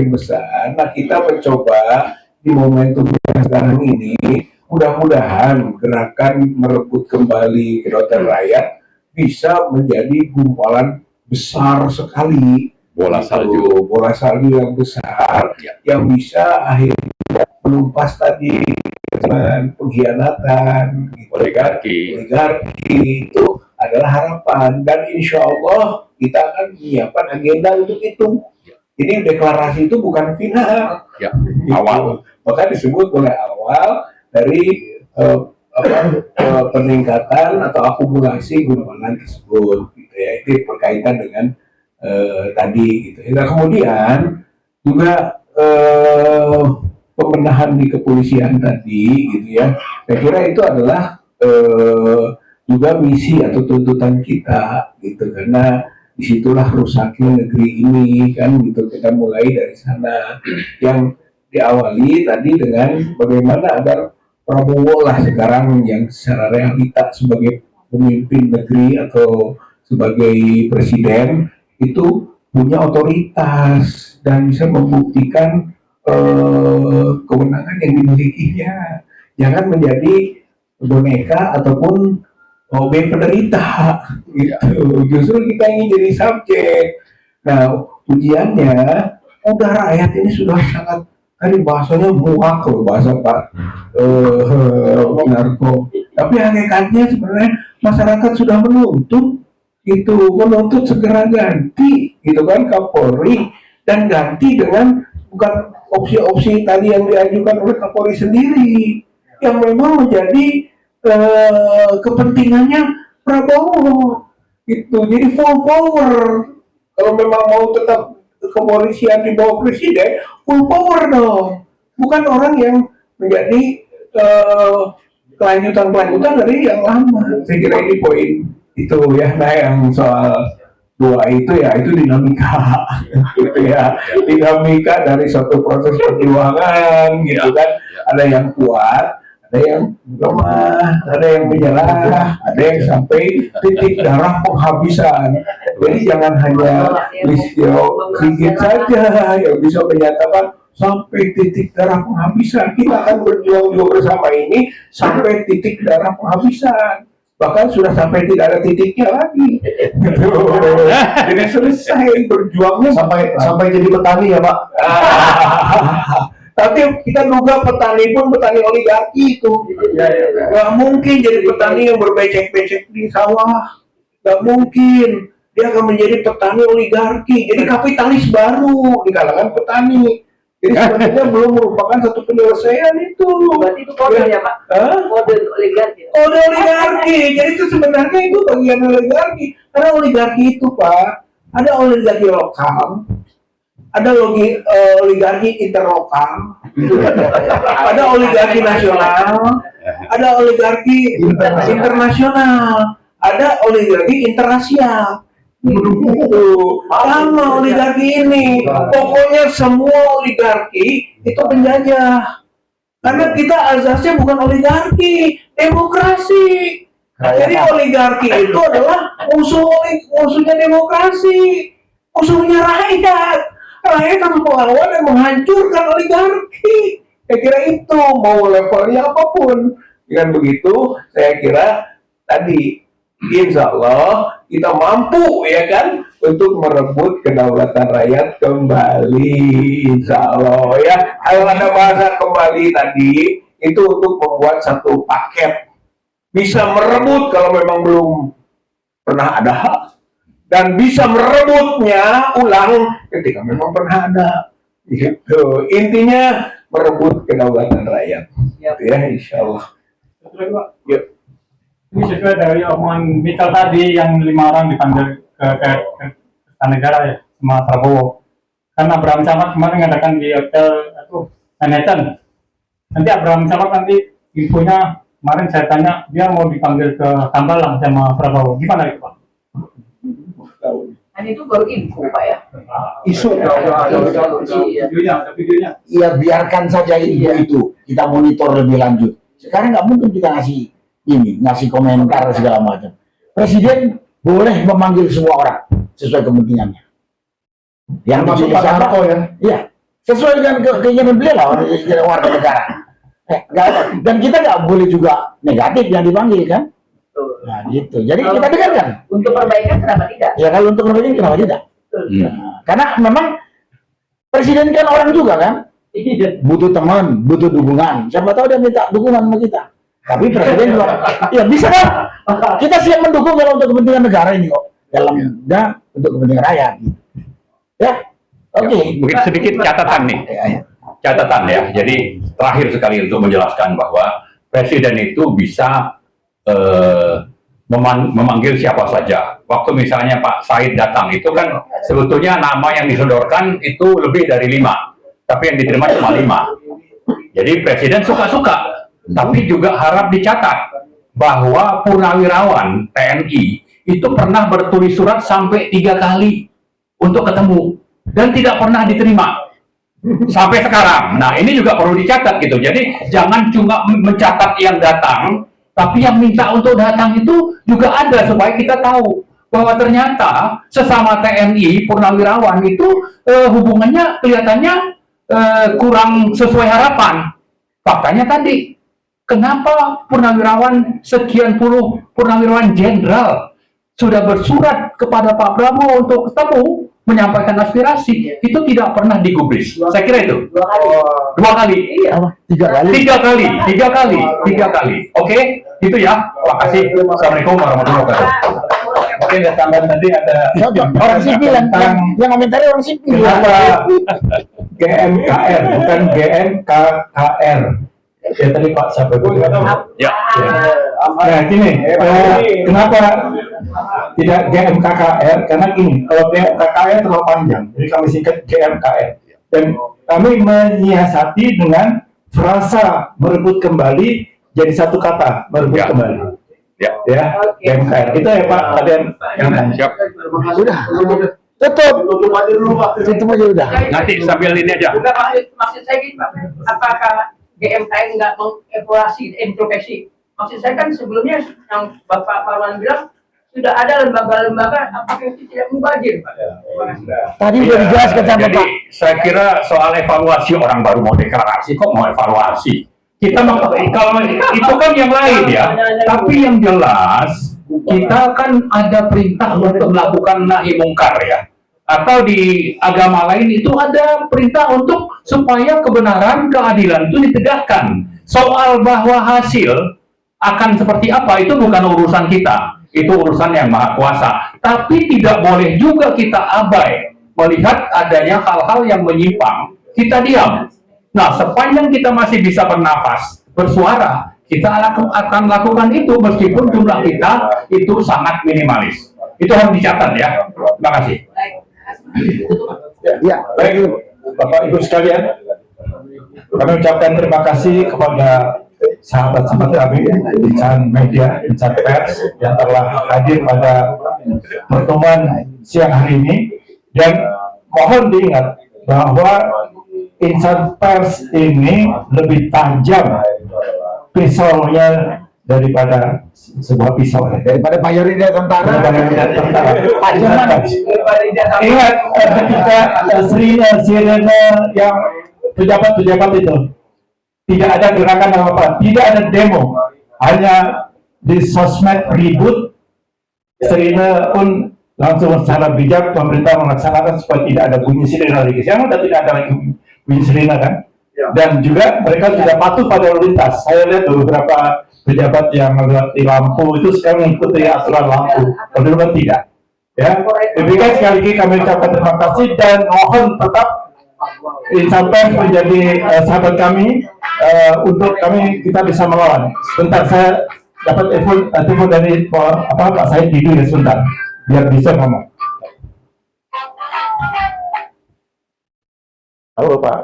besar. Nah kita mencoba di momentum yang sekarang ini, mudah-mudahan gerakan merebut kembali kedaulatan rakyat bisa menjadi gumpalan besar sekali, bola salju yang besar, yang bisa akhirnya melumpas tadi dengan pengkhianatan, oligarki itu adalah harapan, dan insya Allah kita akan menyiapkan agenda untuk itu. Ini deklarasi itu bukan final, awal. Maka disebut oleh awal dari peningkatan atau akumulasi gumpalan tersebut, gitu ya. Itu berkaitan dengan tadi, gitu. Nah kemudian juga pemenahan di kepolisian tadi, gitu ya. Saya kira itu adalah juga misi atau tuntutan kita, gitu, karena disitulah rusaknya negeri ini kan, gitu. Kita mulai dari sana, yang diawali tadi dengan bagaimana agar Prabowo lah sekarang yang secara realita sebagai pemimpin negeri atau sebagai presiden itu punya otoritas dan bisa membuktikan kewenangan yang dimilikinya, jangan menjadi boneka ataupun objek penderita, gitu. Justru kita ingin jadi subjek. Nah, ujiannya udah rakyat ini sudah sangat, tadi bahasanya muak loh, bahasa Pak Narko. Tapi hakikatnya sebenarnya masyarakat sudah menuntut segera ganti, gitu kan, Kapolri, dan ganti dengan bukan opsi-opsi tadi yang diajukan oleh Kapolri sendiri, yang memang menjadi kepentingannya Prabowo, gitu. Jadi full power. Kalau memang mau tetap kepolisian di bawah presiden, full power dong. Bukan orang yang menjadi kelanjutan dari yang lama. Saya kira ini poin itu ya. Nah yang soal dua itu ya, itu dinamika, gitu ya. Dinamika dari suatu proses perjuangan, gitu kan. Ada yang kuat, ada yang lemah, ada yang menyerah, ada yang sampai titik darah penghabisan. Jadi jangan hanya Listio Sigit saja yang bisa menyatakan sampai titik darah penghabisan. Kita akan berjuang juga bersama ini sampai titik darah penghabisan. Bahkan sudah sampai tidak ada titiknya lagi. Jadi selesai berjuangnya sampai jadi petani ya Pak. Tapi kita duga petani pun petani oligarki itu. Gak mungkin jadi petani yang berbecek-becek di sawah. Gak mungkin. Dia akan menjadi petani oligarki. Jadi kapitalis baru di kalangan petani. Jadi sebenarnya belum merupakan satu penyelesaian itu. Berarti itu kode ya Pak? Kode oligarki. Kode oligarki. Jadi itu sebenarnya itu bagian oligarki. Karena oligarki itu Pak, ada oligarki lokal, ada oligarki interlokal, ada oligarki nasional, ada oligarki internasional, ada oligarki interrasial. Sama oligarki ini, pokoknya semua oligarki itu penjajah. Karena kita azasnya bukan oligarki, demokrasi. Jadi oligarki itu adalah musuhnya demokrasi, musuhnya rakyat. Rakyat harus melawan dan menghancurkan oligarki. Saya kira itu mau levelnya apapun. Dengan begitu, saya kira tadi insya Allah kita mampu ya kan untuk merebut kedaulatan rakyat kembali, insya Allah ya. Kalau ada bahasa kembali tadi itu untuk membuat satu paket bisa merebut kalau memang belum pernah ada hak, dan bisa merebutnya ulang ketika memang pernah ada. Gitu. Intinya merebut kedaulatan rakyat. Ya, insya Allah. Yuk. Ini sesuai dari omongan Mital tadi yang 5 orang dipanggil ke negara ya sama Prabowo. Karena Abraham Samad kemarin mengadakan di hotel Manhattan. Nanti Abraham Samad nanti infonya kemarin saya tanya dia mau dipanggil ke Tambalang sama Prabowo. Gimana itu Pak? Dan itu baru info Pak ya. Isu. Videonya. Ya biarkan saja itu kita monitor lebih lanjut. Sekarang nggak mungkin kita ngasih komentar segala macam. Presiden boleh memanggil semua orang sesuai kepentingannya. Yang Masuk Pak Narko ya. Iya, sesuai dengan keinginan beliau lah warga negara. Dan kita nggak boleh juga negatif yang dipanggil kan. Nah gitu. Jadi kita dengarkan. Untuk perbaikan kenapa tidak? Ya kalau untuk perbaikan kenapa tidak? Nah, karena memang presiden kan orang juga kan. Butuh teman, butuh dukungan. Siapa tahu dia minta dukungan sama kita. Tapi presiden juga, ya bisa kan? Kita siap mendukung kalau untuk kepentingan negara ini kok. Untuk kepentingan rakyat. Ya, oke. Mungkin sedikit catatan nih. Catatan ya. Jadi terakhir sekali untuk menjelaskan bahwa presiden itu bisa memanggil siapa saja. Waktu misalnya Pak Said datang itu kan sebetulnya nama yang disodorkan itu lebih dari 5, tapi yang diterima cuma 5. Jadi presiden suka-suka, tapi juga harap dicatat bahwa purnawirawan TNI itu pernah bertulis surat sampai 3 kali untuk ketemu dan tidak pernah diterima sampai sekarang. Nah ini juga perlu dicatat gitu. Jadi jangan cuma mencatat yang datang, tapi yang minta untuk datang itu juga ada supaya kita tahu bahwa ternyata sesama TNI purnawirawan itu hubungannya kelihatannya kurang sesuai harapan. Faktanya tadi, kenapa purnawirawan sekian puluh purnawirawan jenderal sudah bersurat kepada Pak Prabowo untuk ketemu menyampaikan aspirasi itu tidak pernah digubris. Saya kira itu 2 kali. Iya. 3 kali. 3 kali. Oke, itu ya. Terima kasih. Assalamualaikum warahmatullahi wabarakatuh. Oke, ada tambahan tadi ada Orang sipil yang komentari orang sipil. kenapa GMKR bukan GMKKR. Ya tadi Pak siapa itu? Ya. Nah gini, kenapa tidak GMKKR? Karena gini, kalau GMKKR terlalu panjang, jadi kami singkat GMKR. Dan kami menyiasati dengan frasa merebut kembali jadi satu kata, merebut Ya. kembali. Ya. Ya, GMKR. Itu ya Pak, ada yang Siap. Udah. Tutup. Tutup aja udah. Nanti sambil ini aja. Bukan maksud saya gini Pak, apakah GMKN nggak mengevaluasi, introspeksi? Maksud saya kan sebelumnya yang Bapak Marwan bilang sudah ada lembaga-lembaga, apakah itu tidak mubazir Pak? Tadi udah dijelaskan sama Jadi Pak. saya kira soal evaluasi orang baru mau deklarasi kok mau evaluasi. Kita kalau itu kan yang lain ya. Tapi yang jelas kita kan ada perintah untuk melakukan nahi mungkar ya. Atau di agama lain itu ada perintah untuk supaya kebenaran, keadilan itu ditegakkan. Soal bahwa hasil akan seperti apa itu bukan urusan kita, itu urusan yang maha kuasa. Tapi tidak boleh juga kita abai melihat adanya hal-hal yang menyimpang, kita diam. Nah, sepanjang kita masih bisa bernafas, bersuara, kita akan lakukan itu meskipun jumlah kita itu sangat minimalis. Itu harus dicatat ya. Terima kasih. Ya, baik, Bapak Ibu sekalian, kami ucapkan terima kasih kepada sahabat-sahabat kami insan media, insan pers yang telah hadir pada pertemuan siang hari ini, dan mohon diingat bahwa insan pers ini lebih tajam pisaunya daripada sebuah pisau, daripada mayoritas tentara. Ingat ketika sirene yang pejabat-pejabat itu tidak ada gerakan apa-apa, tidak ada demo, hanya di sosmed ribut. Serina pun langsung secara bijak pemerintah melaksanakan supaya tidak ada bunyi sirena lagi. Sekarang sudah tidak ada lagi bunyi sirena kan? Dan juga mereka tidak patuh pada lalu lintas. Saya lihat beberapa pejabat yang melihat di lampu itu sekarang mengikuti aturan lampu, padahal tidak. Ya, demikian sekali lagi kami ucapkan terima kasih dan mohon tetap sampai menjadi sahabat kami untuk kami kita bisa melawan. Sebentar saya dapat telepon dari Pak Said Didu ya, sebentar biar bisa ngomong. Halo Pak.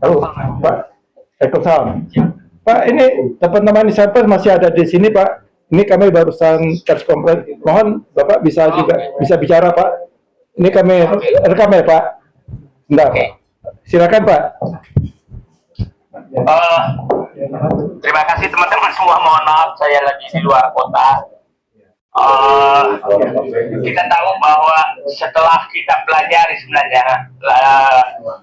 Halo Pak. Waalaikumsalam. Pak, ini teman-teman Insider masih ada di sini Pak. Ini kami barusan pers conference. Mohon Bapak bisa juga bisa bicara Pak. Ini kami rekam ya Pak. Enggak. Silakan Pak. Terima kasih teman-teman semua. Mohon maaf saya lagi di luar kota. Kita tahu bahwa setelah kita pelajari sebenarnya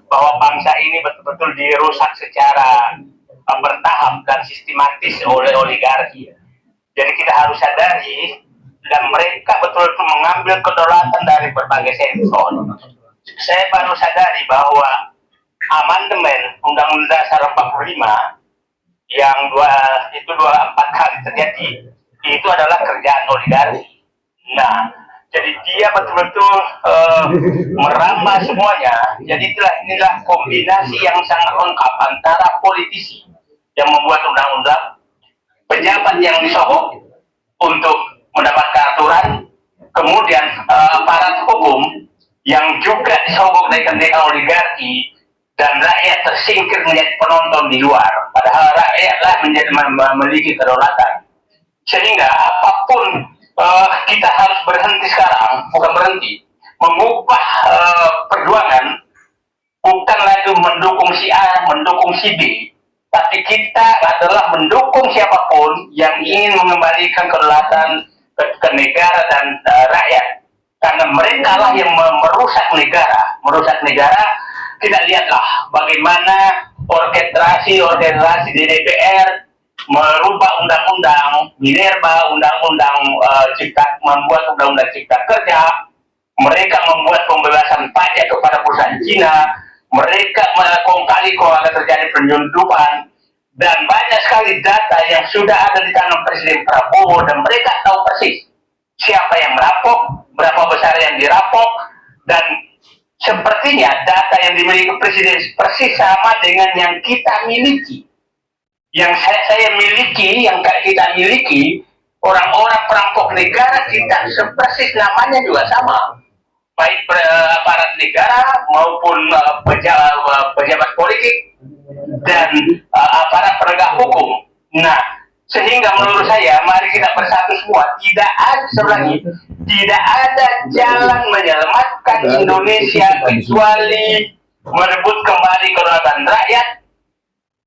bahwa bangsa ini betul-betul dirusak secara bertahap dan sistematis oleh oligarki. Jadi kita harus sadari dan mereka betul-betul mengambil kedaulatan dari berbagai sektor. Saya baru sadari bahwa amandemen Undang-Undang Dasar 45 yang 24 kali terjadi itu adalah kerjaan oligarki. Nah, jadi dia betul-betul merambah semuanya. Jadi inilah kombinasi yang sangat lengkap antara politisi yang membuat undang-undang, pejabat yang disogok untuk mendapatkan aturan, kemudian aparat hukum yang juga disogok dari oligarki, dan rakyat tersingkir menjadi penonton di luar. Padahal rakyatlah memiliki kedaulatan. Sehingga apapun kita harus berhenti sekarang, bukan berhenti, mengubah perjuangan, bukan lagi mendukung si A, mendukung si B, tapi kita adalah mendukung siapapun yang ingin mengembalikan kedaulatan ke negara dan rakyat. Karena mereka lah yang merusak negara. Merusak negara, kita lihatlah bagaimana orkestrasi di DPR merubah undang-undang Minerba, undang-undang membuat undang-undang cipta kerja, mereka membuat pembebasan pajak kepada perusahaan Cina, mereka kong ada terjadi penyelundupan, dan banyak sekali data yang sudah ada di tangan Presiden Prabowo, dan mereka tahu persis siapa yang merampok, berapa besar yang dirampok, dan sepertinya data yang dimiliki Presiden persis sama dengan yang kita miliki. Yang saya miliki, yang kita miliki, orang-orang perampok negara kita persis namanya juga sama. Baik aparat negara maupun pejabat politik dan aparat penegak hukum. Nah, sehingga menurut saya, mari kita bersatu semua. Tidak ada jalan menyelamatkan Indonesia kecuali merebut kembali kedaulatan rakyat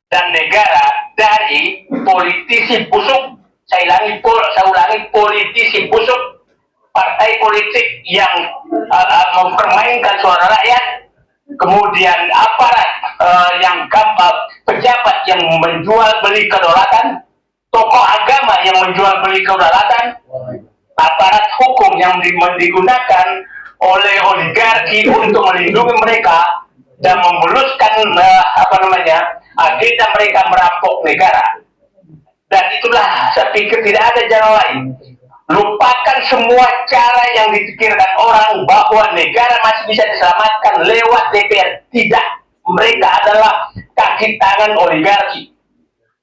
dan negara dari politisi busuk. Saya ulangi, politisi busuk, partai politik yang mempermainkan suara rakyat, kemudian aparat yang gampang, pejabat yang menjual beli kedaulatan, tokoh agama yang menjual beli kedaulatan, aparat hukum yang digunakan oleh oligarki untuk melindungi mereka dan membuluskan agenda mereka merampok negara. Dan itulah saya pikir tidak ada jalan lain. Lupakan semua cara yang dipikirkan orang bahwa negara masih bisa diselamatkan lewat DPR. Tidak, mereka adalah kaki tangan oligarki.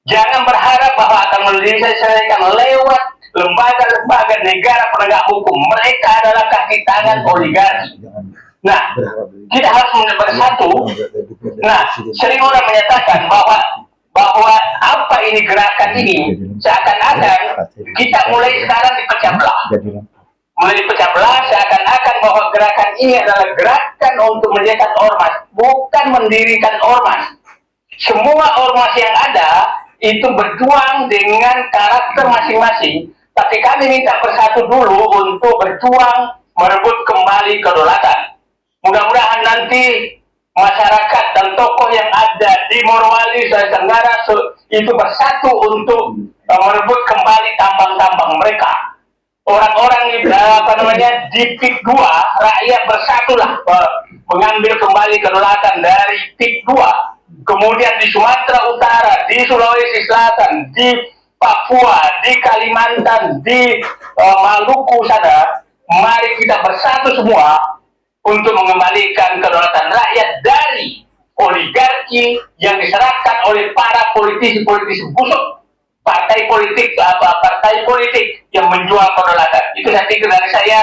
Jangan berharap bahwa akan diselesaikan lewat lembaga-lembaga negara penegak hukum. Mereka adalah kaki tangan oligarki. Nah, kita harus bersatu. Nah, sering orang menyatakan bahwa apa ini gerakan ini, seakan-akan kita mulai sekarang dipecah belah. Mulai dipecah belah, seakan-akan bahwa gerakan ini adalah gerakan untuk mendirikan ormas, bukan mendirikan ormas. Semua ormas yang ada itu berjuang dengan karakter masing-masing, tapi kami minta bersatu dulu untuk berjuang merebut kembali kedaulatan. Mudah-mudahan nanti masyarakat dan tokoh yang ada di Morowali, Sulawesi Tenggara itu bersatu untuk merebut kembali tambang-tambang mereka. Orang-orang di PIK 2, rakyat bersatulah mengambil kembali kedaulatan dari PIK 2. Kemudian di Sumatera Utara, di Sulawesi Selatan, di Papua, di Kalimantan, di Maluku sana, mari kita bersatu semua untuk mengembalikan kedaulatan rakyat dari oligarki yang diserahkan oleh para politisi-politisi busuk, partai politik yang menjual kedaulatan. Itu saya pikir dari saya.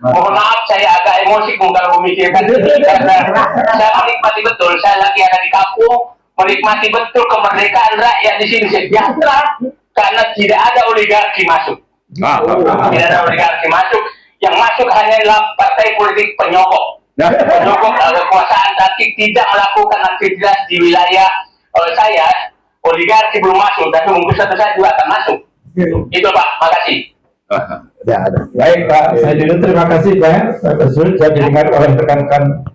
Mohon maaf, saya agak emosi kalau memikirkan ini, karena saya menikmati betul. Saya lagi ada di kampung, menikmati betul kemerdekaan rakyat di sini sejahtera karena tidak ada oligarki masuk. Tidak ada oligarki masuk. Yang masuk hanyalah partai politik penyokong. Penyokong kekuasaan, tapi tidak melakukan aktivitas di wilayah saya. Oligarki belum masuk, tapi mungkin suatu saat juga akan masuk. Itu Pak, makasih. Baik Pak, saya dulu terima kasih Pak. Sudah didengar oleh rekan-rekan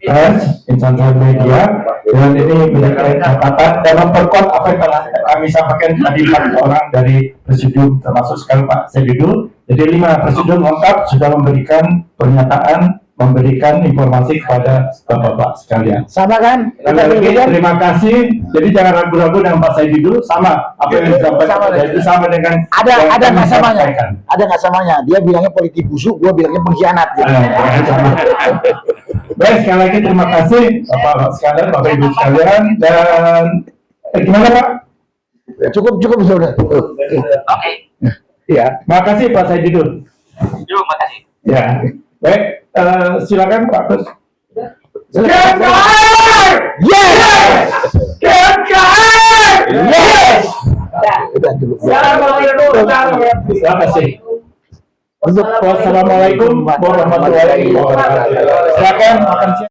pers, insan media, dan ini menjadi catatan dan memperkuat apa yang telah kami sampaikan tadi 4 orang dari presidium, termasuk sekali Pak Sedidu. Jadi 5 presidium lengkap sudah memberikan pernyataan, memberikan informasi kepada Bapak-Bapak sekalian. Sama kan? Terima kasih. Jadi jangan ragu-ragu dengan Pak Sedidu, sama apa yang disampaikan Pak Sedidu sama dengan Ada nggak samanya? Ada nggak samanya? Dia bilangnya politik busuk, gua bilangnya pengkhianat. Gitu. Baik, sekali lagi terima kasih Bapak sekalian, Bapak Ibu sekalian, dan gimana Pak? Cukup sudah. Oke. Ya, makasih Pak Sedidu. Terima kasih. Ya, baik, silakan Pak Kus. Yes! Yes! Terima kasih. Wassalamualaikum warahmatullahi wabarakatuh. Silakan makan siang.